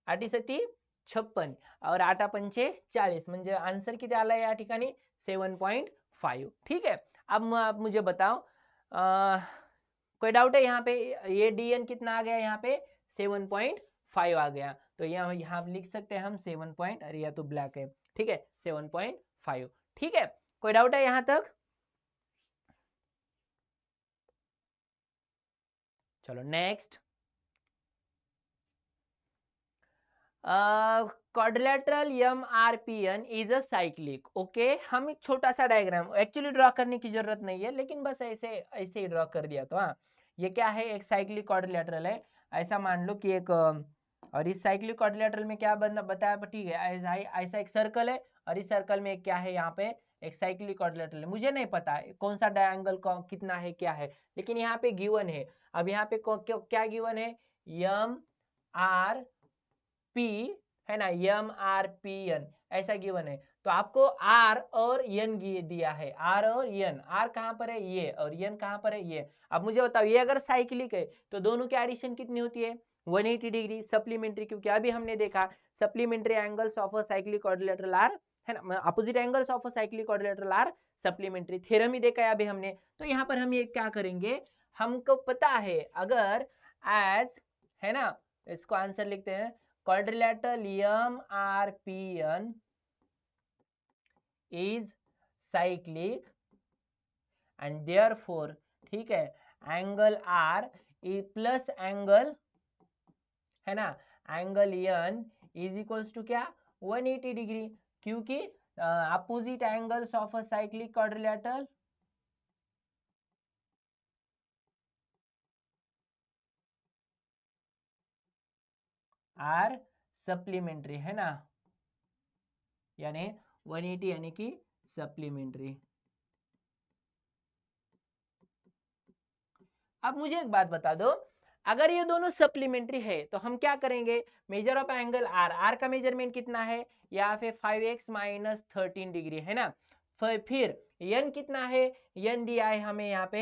8 सती 56 और 8 पंचे 40, म्हणजे आंसर किती आला या ठिकाणी 7.5, ठीक है। अब मुझे बताओ कोई डाउट है यहाँ पे, ये डीएन कितना आ गया यहाँ पे 7.5 आ गया, तो यहाँ लिख सकते हैं हम 7 पॉइंट, अरे या तो ब्लैक है, ठीक है 7.5, ठीक है। कोई डाउट है यहाँ तक, चलो next. Quadrilateral MRPN is a cyclic, okay. हम एक छोटा सा डायग्राम एक्चुअली ड्रॉ करने की जरूरत नहीं है, लेकिन बस ऐसे ऐसे ही ड्रॉ कर दिया तो हाँ। ये क्या है, एक साइक्लिक क्वाड्रिलेटरल है, ऐसा मान लो कि एक और इस साइक्लिक क्वाड्रिलेटरल में क्या बंदा बताया, ठीक है ऐसा ऐसा एक सर्कल है, और इस सर्कल में क्या है यहाँ पे एक साइक्लिक क्वाड्रिलेटरल है। मुझे नहीं पता है कौन सा डायंगल कितना है क्या है, लेकिन यहाँ पे गिवन है। अब यहाँ पे क्या गिवन है, एम आर पी है ना, एम आर पी एन ऐसा गिवन है। तो आपको आर और एन दिया है, आर और एन, आर कहाँ पर है ये और एन कहाँ पर है ये। अब मुझे बताओ ये अगर साइक्लिक है तो दोनों की एडिशन कितनी होती है 180 डिग्री सप्लीमेंट्री, क्योंकि अभी हमने देखा supplementary angles of a cyclic quadrilateral are, है ना, opposite angles of a cyclic quadrilateral are supplementary, theorem ही देखा है अभी हमने। तो यहाँ पर हम ये क्या करेंगे, हमको पता है अगर एज, है ना, इसको आंसर लिखते हैं quadrilateral M R P N is cyclic and therefore, ठीक है, एंगल आर प्लस एंगल, है ना, angle N is equals to क्या 180 डिग्री, क्योंकि opposite angles of a cyclic quadrilateral are supplementary, है ना, यानी 180 यानी कि सप्लीमेंट्री। अब मुझे एक बात बता दो, अगर ये दोनों सप्लीमेंट्री है तो हम क्या करेंगे, measure of angle R, R का मेजरमेंट कितना है यहाँ पे 5x माइनस 13 डिग्री, है ना, फिर एन कितना है, एन दिया है हमें यहाँ पे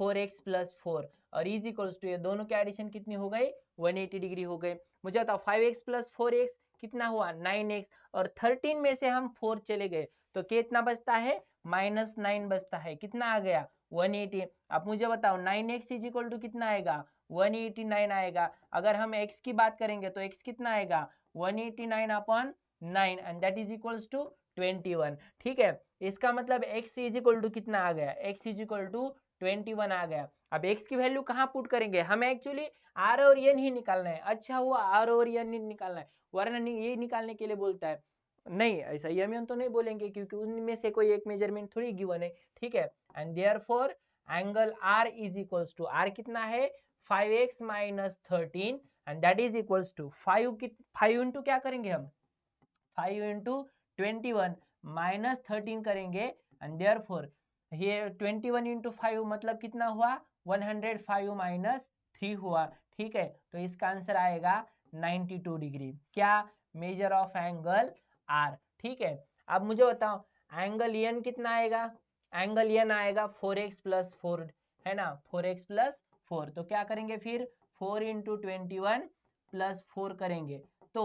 4x प्लस 4 और इज इक्वल्स टू ये दोनों के एडिशन कितनी हो गई 180 डिग्री हो गए। मुझे बताओ 5x प्लस 4x कितना हुआ 9x, और 13 में से हम 4 चले गए तो कितना बचता है -9 बचता है, कितना आ गया 180। अब मुझे बताओ 9x इज इक्वल टू कितना आएगा 189 आएगा। अगर हम x की बात करेंगे तो x कितना आएगा 189 upon 9 and that is equals to 21, ठीक है। इसका मतलब x इज इक्वल टू कितना आ गया, x इज इक्वल टू 21 आ गया। अब x की वैल्यू कहाँ पुट करेंगे, हमें एक्चुअली r और n ही निकालना है, अच्छा हुआ r और n ही निकालना है, वरना ये निकालने के लिए बोलता है नहीं, ऐसा यम तो नहीं बोलेंगे क्योंकि उनमें से कोई एक मेजरमेंट थोड़ी गिवन है, ठीक है। And therefore angle R is equals to, R कितना है 5x minus 13 and that is equals to 5 into क्या करेंगे हम 5 इंटू 21 माइनस 13 करेंगे एंड देयरफॉर ये 21 इंटू 5 मतलब कितना हुआ 105 माइनस 3 हुआ, ठीक है। तो इसका आंसर आएगा 92 डिग्री, क्या मेजर ऑफ एंगल R, ठीक है। अब मुझे बताओ एंगल एन कितना आएगा, एंगल एन आएगा 4x प्लस 4, है ना, 4x प्लस 4, तो क्या करेंगे फिर 4 इंटू 21 प्लस 4 करेंगे तो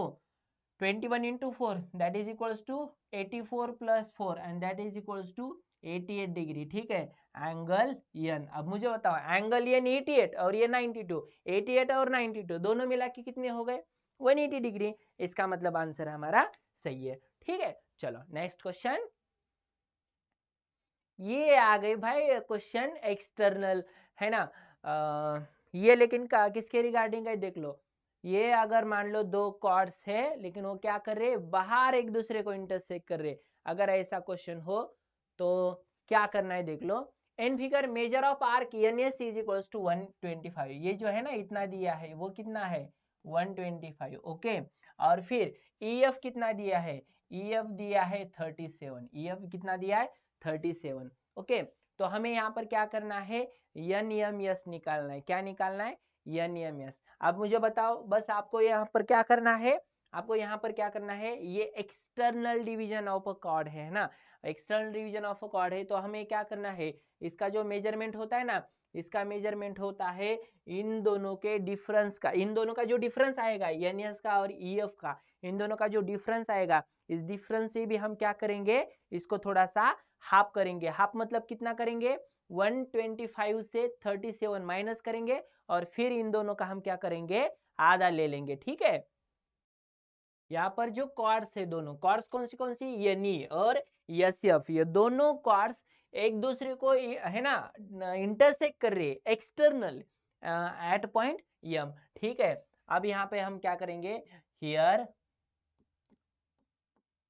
21 into 4 that is equals to 84 plus 4 and that is equals to 88 degree, ठीक है, एंगल एन। अब मुझे बताओ एंगल एन 88 और ये 92, 88 और 92 दोनों मिला के कितने हो गए 180 डिग्री, इसका मतलब आंसर हमारा सही है, ठीक है। चलो नेक्स्ट क्वेश्चन, ये आ गई भाई क्वेश्चन एक्सटर्नल, है ना, ये लेकिन किसके रिगार्डिंग है देख लो, ये अगर मान लो दो कॉर्ड्स है लेकिन वो क्या कर रहे बाहर एक दूसरे को इंटरसेक्ट कर रहे, अगर ऐसा क्वेश्चन हो तो क्या करना है देख लो। In figure measure of arc N S is equals to 125, ये जो है ना इतना दिया है वो कितना है 125, ओके। और फिर ई एफ कितना दिया है, ई एफ दिया है 37, ई एफ कितना दिया है 37, ओके। तो हमें यहाँ पर क्या करना है एन एम एस निकालना है, क्या निकालना है एन एम एस। अब मुझे बताओ बस आपको यहाँ पर क्या करना है, आपको यहाँ पर क्या करना है, ये external division of a cord है ना, external division of a cord है, तो हमें क्या करना है इसका जो मेजरमेंट होता है ना, इसका मेजरमेंट होता है इन दोनों के डिफरेंस का, इन दोनों का जो डिफरेंस आएगा एन एस का और ई एफ का, इन दोनों का जो डिफरेंस आएगा इस डिफरेंस से भी हम क्या करेंगे इसको थोड़ा सा हाफ करेंगे, हाफ मतलब कितना करेंगे 125 से 37 माइनस करेंगे और फिर इन दोनों का हम क्या करेंगे आधा ले लेंगे, ठीक है। यहाँ पर जो कॉर्ड्स है दोनों कॉर्ड्स कौन सी एन ई और एस एफ, ये दोनों कॉर्ड्स एक दूसरे को है ना इंटरसेक्ट कर रहे हैं एक्सटर्नल एट पॉइंट एम, ठीक है। अब यहाँ पे हम क्या करेंगे हियर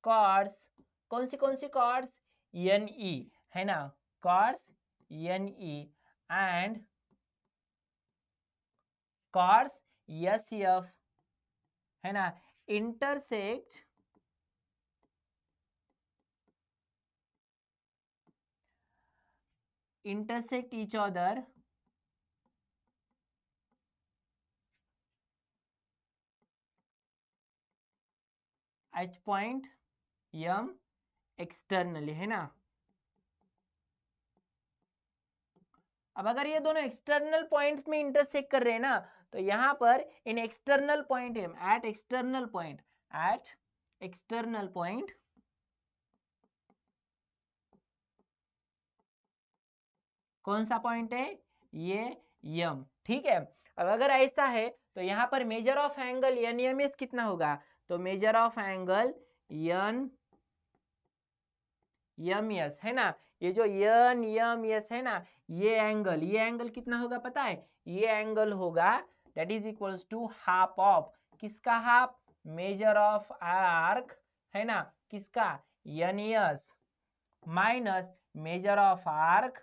कॉर्ड्स कौन सी कॉर्ड्स एन ई, है ना, chords N E and chords S F, है ना, intersect each other H point M externally, है ना। अब अगर ये दोनों एक्सटर्नल पॉइंट्स में इंटरसेक्ट कर रहे हैं ना, तो यहां पर इन external point at external point कौन सा पॉइंट है, ये यम, ठीक है। अब अगर ऐसा है तो यहाँ पर measure of angle N M S कितना होगा, तो measure of angle N M S, है ना। ये जो एन एम एस है ना, ये एंगल कितना होगा पता है, ये एंगल होगा that is equals to half of, किसका हाफ, मेजर ऑफ आर्क, है ना, किसका, N S, minus measure of arc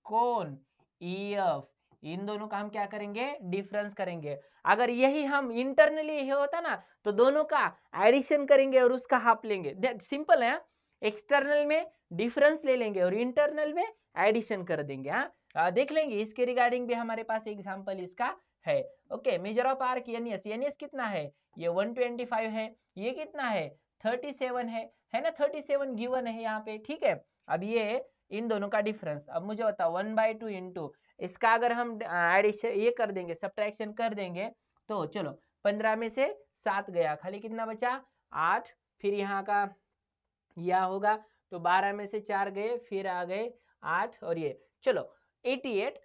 कौन, EF। इन दोनों का हम क्या करेंगे, डिफरेंस करेंगे। अगर यही हम इंटरनली ये होता ना, तो दोनों का एडिशन करेंगे और उसका हाफ लेंगे, सिंपल है। एक्सटर्नल में डिफरेंस ले लेंगे और इंटरनल में एडिशन कर देंगे। देख लेंगे इसके रिगार्डिंग भी हमारे पास एग्जांपल इसका है। Okay, major of arc NS कितना है, ये 125 है, ये कितना है 37 है ना, 37 गिवन है यहाँ पे, ठीक है। अब ये इन दोनों का डिफरेंस, अब मुझे बताओ 1/2 इंटू इसका अगर हम एडिशन ये कर देंगे, सब्ट्रैक्शन कर देंगे, तो चलो 15 में से 7 गया, खाली कितना बचा 8, फिर यहाँ का यह होगा तो 12 में से 4 गए, फिर आ गए 8 और ये चलो 88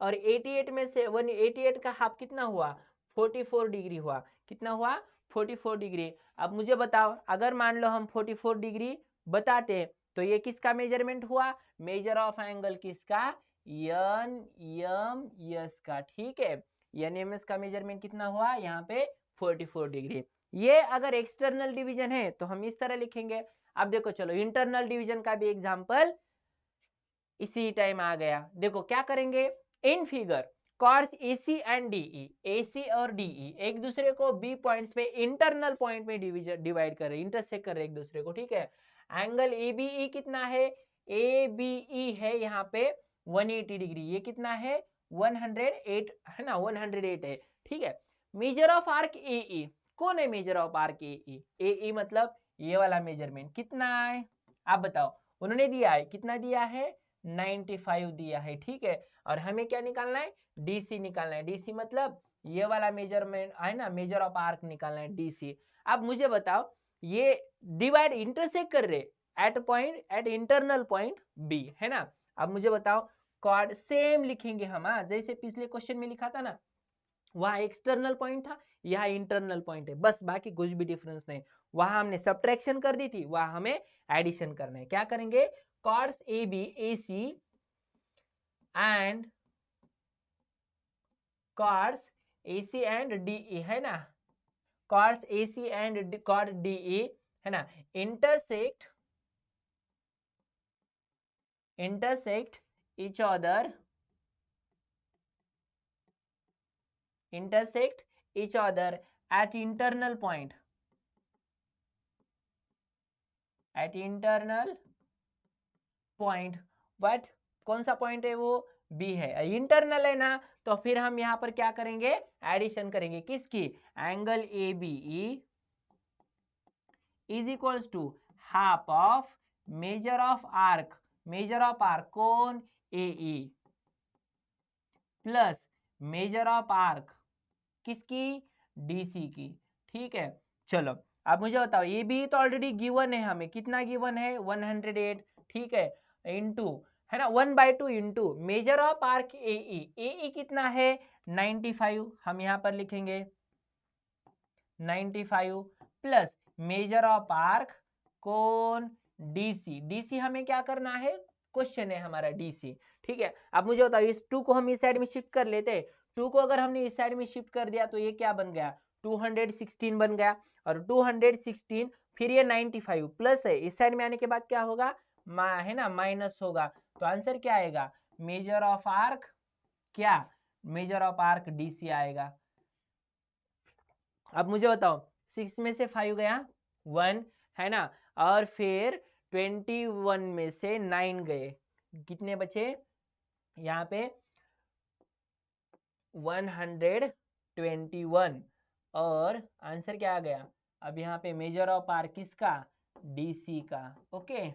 और 88 में से 188 का हाफ कितना हुआ 44 डिग्री हुआ, कितना हुआ 44 डिग्री। अब मुझे बताओ अगर मान लो हम 44 डिग्री बताते तो ये किसका मेजरमेंट हुआ, मेजर ऑफ एंगल किसका, एन एम एस का, ठीक है। एन एम एस का मेजरमेंट कितना हुआ यहाँ पे 44 डिग्री। ये अगर एक्सटर्नल डिवीजन है तो हम इस तरह लिखेंगे। अब देखो चलो इंटरनल डिवीजन का भी एग्जांपल इसी टाइम आ गया। देखो क्या करेंगे, in figure chords AC and DE, AC और DE एक दूसरे को B पॉइंट्स पे इंटरनल पॉइंट में डिवाइड कर रहे, इंटरसेक्ट कर रहे एक दूसरे को, ठीक है। एंगल ABE कितना है, ABE है यहाँ पे 180 डिग्री, ये कितना है 108, है ना 108 है, ठीक है। मेजर ऑफ आर्क AE, कौन है measure of arc AE, AE मतलब ये वाला मेजरमेंट कितना है, आप बताओ। उन्होंने दिया है, कितना दिया है 95 दिया है, ठीक है। और हमें क्या निकालना है, DC निकालना है। DC मतलब ये वाला मेजरमेंट है ना, मेजर ऑफ आर्क निकालना है DC। अब मुझे बताओ ये डिवाइड इंटरसेक्ट कर रहे at point at internal point B, है ना। अब मुझे बताओ कॉर्ड सेम लिखेंगे हम, जैसे पिछले क्वेश्चन में लिखा था ना, वहां एक्सटर्नल पॉइंट था, यहाँ इंटरनल पॉइंट है, बस बाकी कुछ भी डिफरेंस नहीं। वहां हमने सब्ट्रैक्शन कर दी थी, वहां हमें एडिशन करना है। क्या करेंगे, chords AB AC and chords AC and DE, है ना, chords AC and chord DE, है ना, intersect each other, intersect each other at internal point, at internal point, but कौन सा पॉइंट है वो, B है। इंटरनल है ना, तो फिर हम यहाँ पर क्या करेंगे, एडिशन करेंगे किसकी, angle ABE is equals to half of measure of arc, measure of arc कौन AE plus measure of arc किसकी, DC की, ठीक है। चलो अब मुझे बताओ ये भी तो ऑलरेडी गिवन है, हमें कितना गिवन है 108, ठीक है, इनटू, है ना 1/2 into major of arc AE कितना है 95, हम यहाँ पर लिखेंगे 95 प्लस मेजर ऑफ आर्क कौन DC हमें क्या करना है, क्वेश्चन है हमारा DC, ठीक है। अब मुझे बताओ इस 2 को हम इस साइड में शिफ्ट कर लेते, 2 को अगर हमने इस साइड में शिफ्ट कर दिया तो ये क्या बन गया 216 बन गया, और 216 फिर ये 95 प्लस है, इस साइड में आने के बाद क्या होगा है ना माइनस होगा, तो आंसर क्या आएगा, मेजर ऑफ आर्क क्या, मेजर ऑफ आर्क DC आएगा। अब मुझे बताओ 6 में से 5 गया 1, है ना, और फिर 21 में से 9 गए, कितने बचे यहाँ पे 121, और आंसर क्या आ गया, अब यहाँ पे मेजर ऑफ आर्क किसका, डीसी का। ओके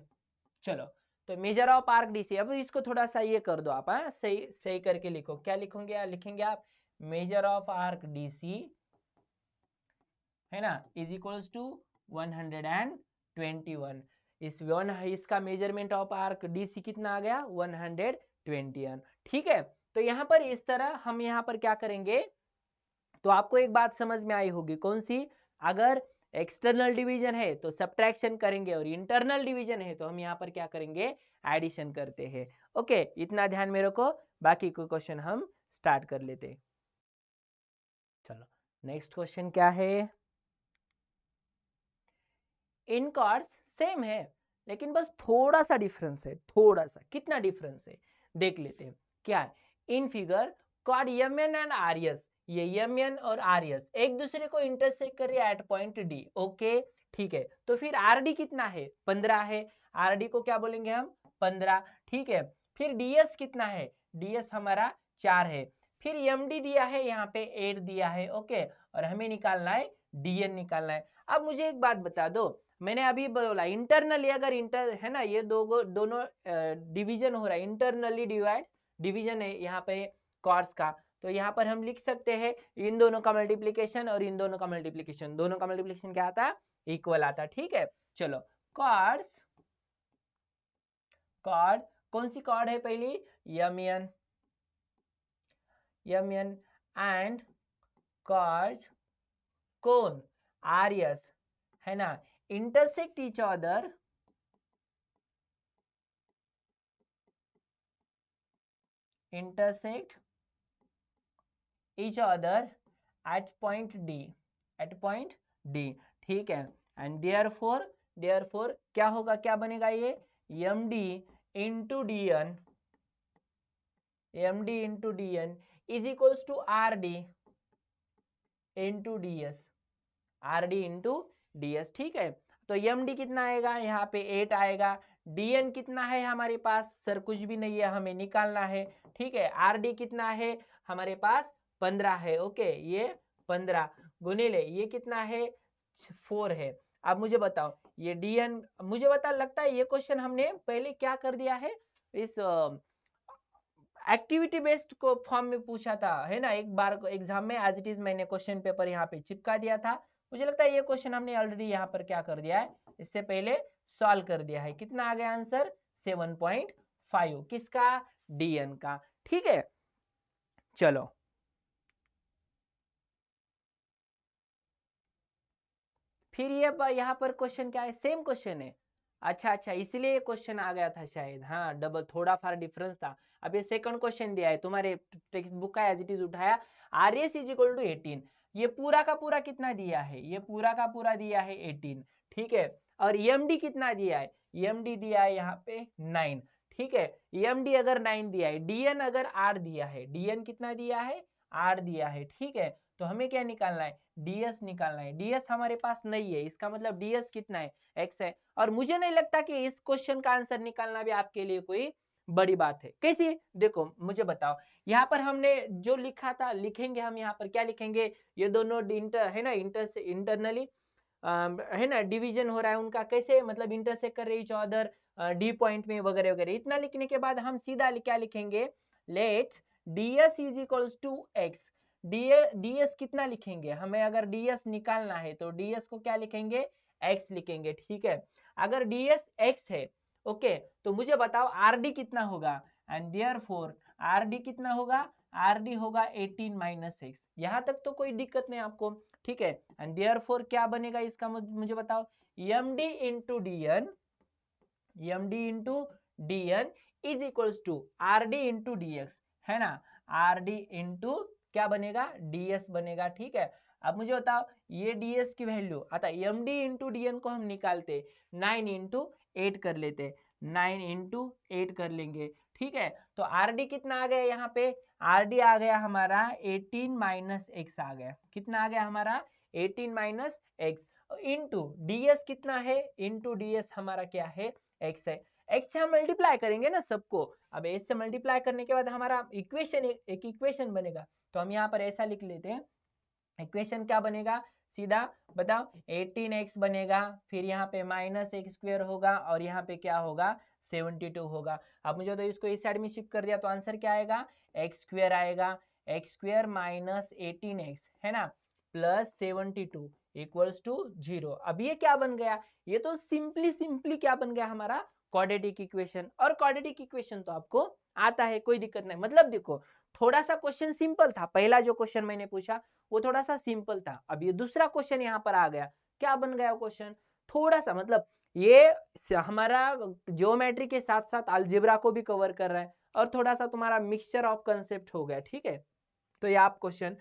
चलो, तो मेजर ऑफ आर्क डीसी, अब इसको थोड़ा सा ये कर दो आप, हाँ सही सही करके लिखो, क्या लिखोगे, लिखेंगे आप मेजर ऑफ आर्क डीसी है ना इज इक्वल्स टू 121। इसका मेजरमेंट ऑफ आर्क डीसी कितना आ गया, 121। ठीक है, तो यहाँ पर इस तरह हम यहाँ पर क्या करेंगे, तो आपको एक बात समझ में आई होगी, कौन सी, अगर एक्सटर्नल डिवीजन है तो सब्ट्रैक्शन करेंगे और इंटरनल डिवीजन है तो हम यहाँ पर क्या करेंगे, एडिशन करते हैं। ओके इतना ध्यान में रखो, बाकी कोई क्वेश्चन हम स्टार्ट कर लेते। चलो नेक्स्ट क्वेश्चन क्या है, इन कॉर्ड्स सेम है लेकिन बस थोड़ा सा डिफरेंस है, थोड़ा सा, कितना डिफरेंस है देख लेते हैं। क्या है, in figure chord M N and R S, ये एमएन और आरएस एक दूसरे को इंटरसेक्ट कर रही है एट पॉइंट डी। ओके ठीक है, तो फिर आरडी कितना है, 15 है, आरडी को क्या बोलेंगे हम, 15। ठीक है, फिर डीएस कितना है, डीएस हमारा 4 है, फिर एमडी दिया है यहाँ पे 8 दिया है। ओके, और हमें निकालना है डीएन निकालना है। अब मुझे एक बात बता दो, मैंने अभी बोला इंटरनली अगर इंटर है ना, ये दोनों डिवीजन हो रहा है, इंटरनली डिवीजन है यहाँ पे कॉर्ड्स का, तो यहाँ पर हम लिख सकते हैं इन दोनों का मल्टीप्लीकेशन और इन दोनों का मल्टीप्लीकेशन, दोनों का मल्टीप्लीकेशन क्या आता है, इक्वल आता है। ठीक है चलो, कॉर्ड्स, कॉर्ड कौन सी कॉर्ड है पहली, एमएन, एमएन एंड कॉर्ड कौन, आरएस है ना, intersect each other, intersect each other at point D, at point D। ठीक है, and therefore क्या होगा, क्या बनेगा ये, md into dn, md into dn is equals to rd into ds, rd into ds। ठीक है, तो md कितना आएगा, यहाँ पे 8 आएगा, dn कितना है हमारे पास, सर कुछ भी नहीं है, हमें निकालना है। ठीक है, rd कितना है हमारे पास, 15 है। ओके, ये 15 गुणिले ये कितना है, 4 है। अब मुझे बताओ ये dn, मुझे लगता है ये क्वेश्चन हमने पहले क्या कर दिया है, इस एक्टिविटी बेस्ड को फॉर्म में पूछा था है ना, एक बार एग्जाम में एज इट इज मैंने क्वेश्चन पेपर यहाँ पे चिपका दिया था। मुझे लगता है ये क्वेश्चन हमने ऑलरेडी यहाँ पर क्या कर दिया है, इससे पहले सॉल्व कर दिया है। कितना आ गया आंसर, 7.5, किसका, डीएन का। ठीक है चलो, फिर ये यहाँ पर क्वेश्चन क्या है, सेम क्वेश्चन है। अच्छा, इसलिए ये क्वेश्चन आ गया था शायद, हाँ डबल थोड़ा फार डिफरेंस था। अब ये सेकंड क्वेश्चन दिया है तुम्हारे टेक्स्ट बुक का, एज इट इज उठाया, R S is equal to 18, ये पूरा का पूरा कितना दिया है, ये पूरा का पूरा दिया है 18। ठीक है, और एमडी कितना दिया है, एमडी दिया है यहाँ पे 9। ठीक है, एमडी अगर 9 दिया है, डीएन अगर आर दिया है, डीएन कितना दिया है, आर दिया है। ठीक है, तो हमें क्या निकालना है, डीएस निकालना है। डीएस हमारे पास नहीं है, इसका मतलब डीएस कितना है, एक्स है। और मुझे नहीं लगता कि इस क्वेश्चन का आंसर निकालना भी आपके लिए कोई बड़ी बात है। कैसी, देखो मुझे बताओ, यहाँ पर हमने जो लिखा था लिखेंगे हम, यहाँ पर क्या लिखेंगे, ये दोनों इंटर है ना, इंटरनली है ना डिवीजन हो रहा है उनका, कैसे मतलब इंटरसेक्ट कर रही अदर डी पॉइंट में वगैरह वगैरह। इतना लिखने के बाद हम सीधा क्या लिखेंगे, let ds is equals to X. ds कितना लिखेंगे, हमें अगर ds निकालना है तो ds को क्या लिखेंगे, x लिखेंगे। ठीक है, अगर ds x है, ओके, तो मुझे बताओ rd कितना होगा, एंड देयरफॉर rd कितना होगा, rd होगा 18 माइनस एक्स। यहाँ तक तो कोई दिक्कत नहीं आपको। ठीक है, एंड देयरफॉर क्या बनेगा इसका, मुझे बताओ, md into dn, md into dn is equals to rd into dx है ना, rd इंटू क्या बनेगा, ds बनेगा। ठीक है, अब मुझे बताओ ये ds की वैल्यू आता है, md इंटू dn को हम निकालते 9 इंटू 8 कर लेते, 9 इंटू 8 कर लेंगे। ठीक है, तो rd कितना आ गया यहाँ पे, rd आ गया हमारा 18 माइनस एक्स आ गया, कितना आ गया हमारा 18 माइनस एक्स, इंटू ds कितना है, इंटू ds हमारा क्या है, x है। x से हम मल्टीप्लाई करेंगे ना सबको, अब s से मल्टीप्लाई करने के बाद हमारा इक्वेशन एक इक्वेशन बनेगा, तो हम यहाँ पर ऐसा लिख लेते हैं, इक्वेशन क्या बनेगा सीधा बताओ, 18x बनेगा, फिर यहाँ पे माइनस एक्स स्क्वेयर होगा और यहाँ पे क्या होगा 72 होगा। अब मुझे तो इसको इस साइड में शिफ्ट कर दिया तो आंसर क्या आएगा, एक्स स्क्वेयर आएगा, एक्स स्क्वेयर माइनस 18x है ना प्लस 72 इक्वल्स टू 0। अब ये क्या बन गया, ये तो सिंपली क्या बन गया हमारा क्वाड्रेटिक इक्वेशन। और क्वाड्रेटिक इक्वेशन तो आपको आता है, कोई दिक्कत नहीं। मतलब देखो थोड़ा सा क्वेश्चन सिंपल था, पहला जो क्वेश्चन मैंने पूछा वो थोड़ा सा सिंपल था। अब ये दूसरा क्वेश्चन यहाँ पर आ गया, क्या बन गया क्वेश्चन, थोड़ा सा मतलब ये हमारा ज्योमेट्री के साथ साथ अलजेब्रा को भी कवर कर रहा है और थोड़ा सा तुम्हारा मिक्सचर ऑफ कंसेप्ट हो गया, ठीक है। तो ये आप क्वेश्चन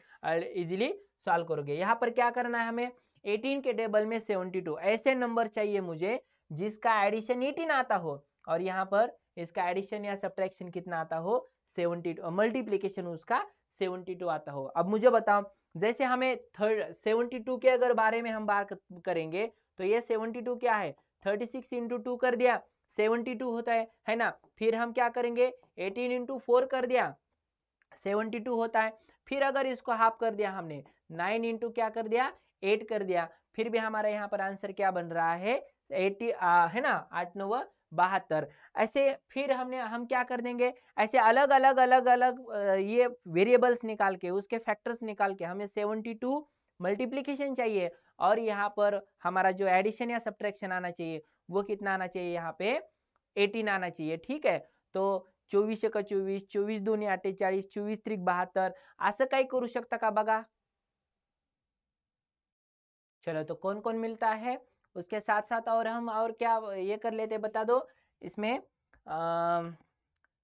इजीली सॉल्व करोगे। यहाँ पर क्या करना है हमें, 18 के टेबल में 72 ऐसे नंबर चाहिए मुझे जिसका एडिशन 18 आता हो और यहाँ पर इसका एडिशन या सब्ट्रैक्शन कितना आता हो 72, मल्टीप्लीकेशन उसका 72 आता हो। अब मुझे बताओ जैसे हमें 72 के अगर बारे में हम बात करेंगे तो ये 72 क्या है, 36 इंटू 2 कर दिया 72 होता है ना। फिर हम क्या करेंगे 18 इंटू 4 कर दिया 72 होता है। फिर अगर इसको हाफ कर दिया हमने 9 इंटू क्या कर दिया 8 कर दिया, फिर भी हमारा यहाँ पर आंसर क्या बन रहा है 80 है ना, 8 9 72। ऐसे फिर हम क्या कर देंगे, ऐसे अलग अलग ये वेरिएबल्स निकाल के उसके फैक्टर्स निकाल के हमें 72 मल्टीप्लीकेशन चाहिए और यहाँ पर हमारा जो एडिशन या सब्ट्रैक्शन आना चाहिए वो कितना आना चाहिए, यहाँ पे 18 आना चाहिए, ठीक है। तो 24 का 24, 24 दूनी 48, 24 त्रिक 72 असं काही करू शकता का बघा। चलो तो कौन कौन मिलता है, उसके साथ साथ और हम और क्या ये कर लेते बता दो इसमें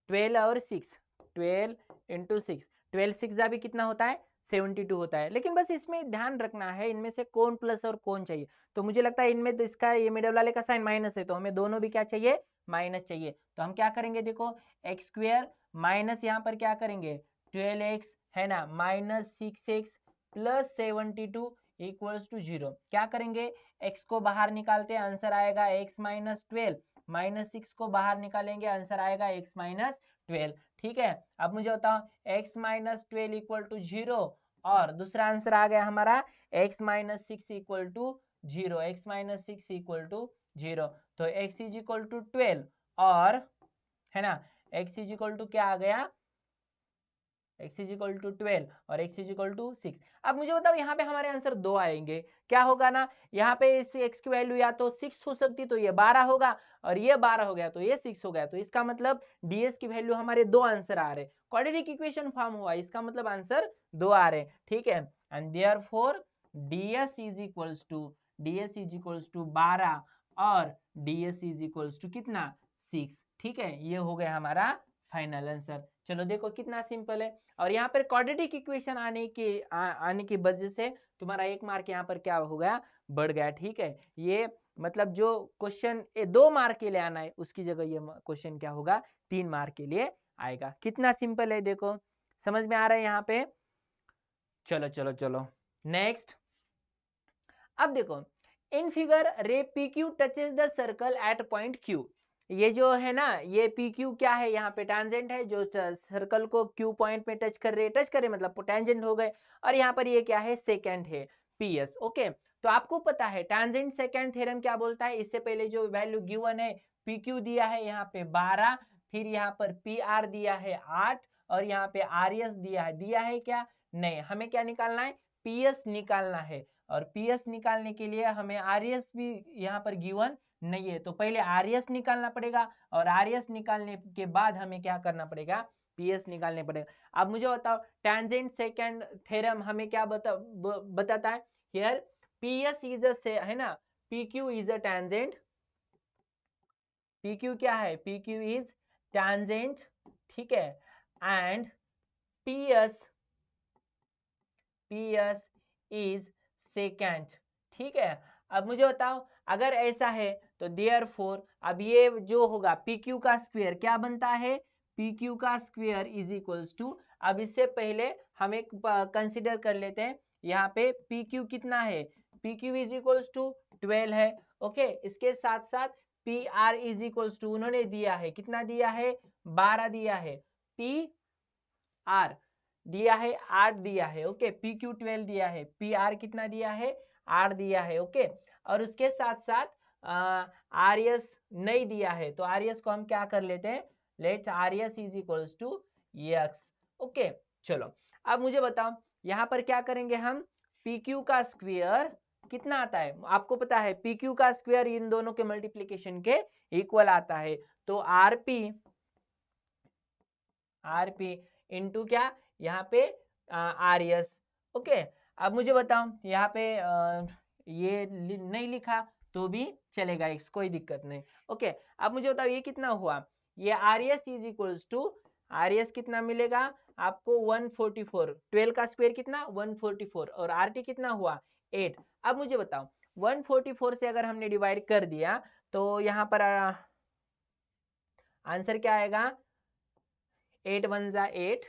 12 और 6, 12 इंटू 6, 12 6 भी कितना होता है 72 होता है। लेकिन बस इसमें ध्यान रखना है इनमें से कौन प्लस और कौन चाहिए। तो मुझे लगता है इनमें तो इसका ये मिडल वाले का साइन माइनस है तो हमें दोनों भी क्या चाहिए माइनस चाहिए। तो हम क्या करेंगे देखो एक्स स्क्वेयर माइनस यहाँ पर क्या करेंगे 12x है ना minus 6x plus 72 equals to 0। क्या करेंगे x को बाहर निकालते हैं आंसर आएगा x माइनस 12, माइनस 6 को बाहर निकालेंगे आंसर आएगा x माइनस 12, ठीक है। अब मुझे बताओ x माइनस 12 इक्वल टू 0 और दूसरा आंसर आ गया हमारा x minus 6 equal to 0, x minus 6 equal to 0। तो x इज इक्वल टू 12 और है ना x इज इक्वल टू क्या आ गया x इज इक्वल टू 12 और x इज इक्वल टू 6। अब मुझे बताओ यहाँ पे हमारे आंसर दो आएंगे, क्या होगा ना यहाँ पे इस x की वैल्यू या तो 6 हो सकती तो ये 12 होगा और ये 12 हो गया तो ये 6 हो गया। तो इसका मतलब ds की वैल्यू हमारे दो आंसर आ रहे, क्वाड्रेटिक इक्वेशन फॉर्म हुआ, इसका मतलब आंसर दो आ रहे, ठीक है। And therefore ds is equals to 12 और ds इज इक्वल्स टू कितना 6, ठीक है। ये हो गया हमारा फाइनल आंसर। चलो देखो कितना सिंपल है। और यहाँ पर क्वाड्रेटिक इक्वेशन आने की वजह से तुम्हारा एक मार्क यहाँ पर क्या हो गया बढ़ गया, ठीक है। ये मतलब जो क्वेश्चन 2 मार्क के लिए आना है उसकी जगह ये क्वेश्चन क्या होगा 3 मार्क के लिए आएगा। कितना सिंपल है देखो, समझ में आ रहा है यहाँ पे। चलो चलो चलो नेक्स्ट। अब देखो इन फिगर रे P Q touches the circle at point Q. ये जो है ना ये पी क्यू क्या है, यहाँ पे टेंजेंट है जो सर्कल को क्यू पॉइंट में टच करे मतलब टेंजेंट हो गए। और यहाँ पर ये क्या है सेकेंड है पी एस, ओके। तो आपको पता है टेंजेंट सेकेंड थ्योरम क्या बोलता है, इससे पहले जो वैल्यू गिवन है पी क्यू दिया है यहाँ पे 12, फिर यहाँ पर पी आर दिया है 8 और यहाँ पे आर एस दिया है क्या नहीं, हमें क्या निकालना है पी एस निकालना है। और पीएस निकालने के लिए हमें आरएस भी यहाँ पर गिवन नहीं है, तो पहले आरएस निकालना पड़ेगा और आरएस निकालने के बाद हमें क्या करना पड़ेगा पीएस निकालने पड़ेगा। अब मुझे बताओ टेंजेंट सेकंड थ्योरम हमें क्या बताता है हियर पीएस इज है ना PQ is a tangent, PQ क्या है पीक्यू इज टेंजेंट, ठीक है। एंड पीएस इज सेकेंड, ठीक है। अब मुझे बताओ अगर ऐसा है तो देयरफॉर अब ये जो होगा PQ का स्क्वायर क्या बनता है PQ का स्क्वायर इज इक्वल्स टू, अब इससे पहले हम एक कंसीडर कर लेते हैं यहाँ पे PQ कितना है PQ इज इक्वल्स टू 12 है, ओके। इसके साथ साथ PR इज इक्वल्स टू उन्होंने दिया है कितना दिया है 12 दिया है PR दिया है 8 दिया है, ओके, PQ 12 दिया है, PR कितना दिया है 8 दिया है, ओके, और उसके साथ साथ RS नहीं दिया है, तो RS को हम क्या कर लेते हैं, let's RS is equals to x, okay. चलो अब मुझे बताओ यहाँ पर क्या करेंगे हम, PQ का स्क्वायर कितना आता है, आपको पता है PQ का स्क्वायर इन दोनों के मल्टीप्लिकेशन के इक्वल आता है, तो RP इंटू क्या यहाँ पे RS, ओके। अब मुझे बताओ यहाँ पे ये नहीं लिखा तो भी चलेगा, कोई दिक्कत नहीं, ओके। अब मुझे बताओ ये कितना हुआ, ये RS is equals to, RS कितना मिलेगा आपको 144, 12 का स्क्वायर कितना 144, और RT कितना हुआ 8। अब मुझे बताओ 144 से अगर हमने डिवाइड कर दिया तो यहाँ पर आंसर क्या आएगा, 8 वन जा 8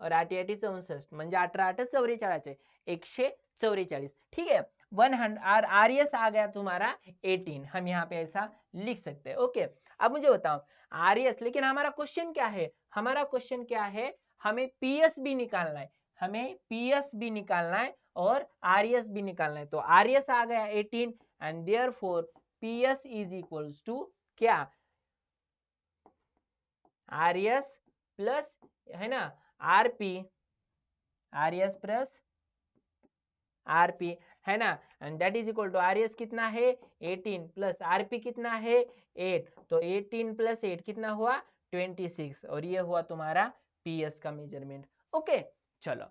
और 8 8 64, म्हणजे 18 8 44, 144, ठीक है। 100 RS आ गया तुम्हारा 18, हम यहाँ पे ऐसा लिख सकते हैं, ओके। अब मुझे बताओ RS, लेकिन हमारा क्वेश्चन क्या है, हमारा क्वेश्चन क्या है, हमें PS भी निकालना है, हमें PS भी निकालना है और RS भी निकालना है, तो RS आ गया 18 and therefore PS is equals to क्या, RS प्लस है ना RP, RS प्लस RP है ना, and that is equal to RS कितना है 18 प्लस RP कितना है 8, तो 18 प्लस 8 कितना हुआ 26, और ये हुआ तुम्हारा PS का मेजरमेंट, ओके। चलो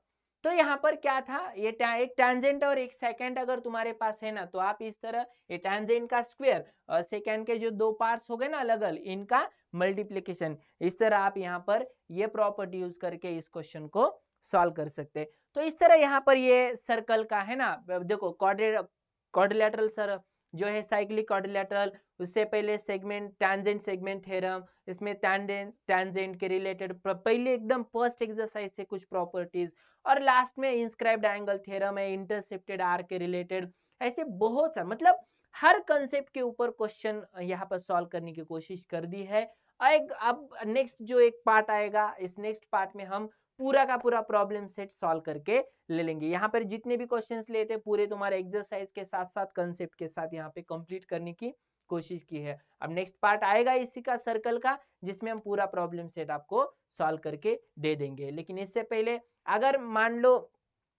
तो यहाँ पर क्या था, ये एक टैंजेंट और एक सेकेंड अगर तुम्हारे पास है ना, तो आप इस तरह ये टैंजेंट का स्क्वायर और सेकेंड के जो दो पार्ट्स हो गए ना अलग अलग, इनका मल्टीप्लीकेशन, इस तरह आप यहाँ पर ये प्रॉपर्टी यूज करके इस क्वेश्चन को सॉल्व कर सकते हैं। तो इस तरह यहाँ पर ये सर्कल का है ना, देखो क्वाड्रिलेटरल सर जो है साइक्लिक क्वाड्रिलेटरल, उससे पहले सेगमेंट टैंजेंट सेगमेंट थ्योरम, इसमें टैंजेंट के रिलेटेड पहले एकदम फर्स्ट एक्सरसाइज से कुछ प्रॉपर्टीज, और लास्ट में इंस्क्राइब्ड एंगल थ्योरम है इंटरसेप्टेड आर्क के रिलेटेड, ऐसे बहुत सा मतलब हर कंसेप्ट के ऊपर क्वेश्चन यहाँ पर सॉल्व करने की कोशिश कर दी है। अब नेक्स्ट जो एक पार्ट आएगा, इस नेक्स्ट पार्ट में हम पूरा का पूरा प्रॉब्लम सेट सॉल्व करके ले लेंगे। यहाँ पर जितने भी क्वेश्चंस लिए थे पूरे तुम्हारे एक्सरसाइज के साथ साथ कंसेप्ट के साथ यहाँ पे कंप्लीट करने की कोशिश की है। अब नेक्स्ट पार्ट आएगा इसी का सर्कल का, जिसमें हम पूरा प्रॉब्लम सेट आपको सॉल्व करके दे देंगे। लेकिन इससे पहले अगर मान लो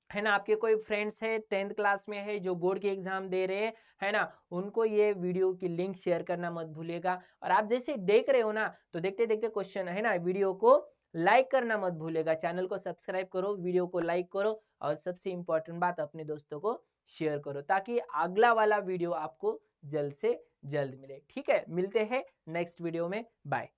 है ना आपके कोई फ्रेंड्स है 10th क्लास में है जो बोर्ड के एग्जाम दे रहे हैं है ना, उनको ये वीडियो की लिंक शेयर करना मत भूलिएगा। और आप जैसे देख रहे हो ना, तो देखते देखते क्वेश्चन है ना वीडियो को लाइक करना मत भूलिएगा, चैनल को सब्सक्राइब करो, वीडियो को लाइक करो, और सबसे इंपॉर्टेंट बात अपने दोस्तों को शेयर करो, ताकि अगला वाला वीडियो आपको जल्द से जल्द मिले। ठीक है, मिलते हैं नेक्स्ट वीडियो में, बाय।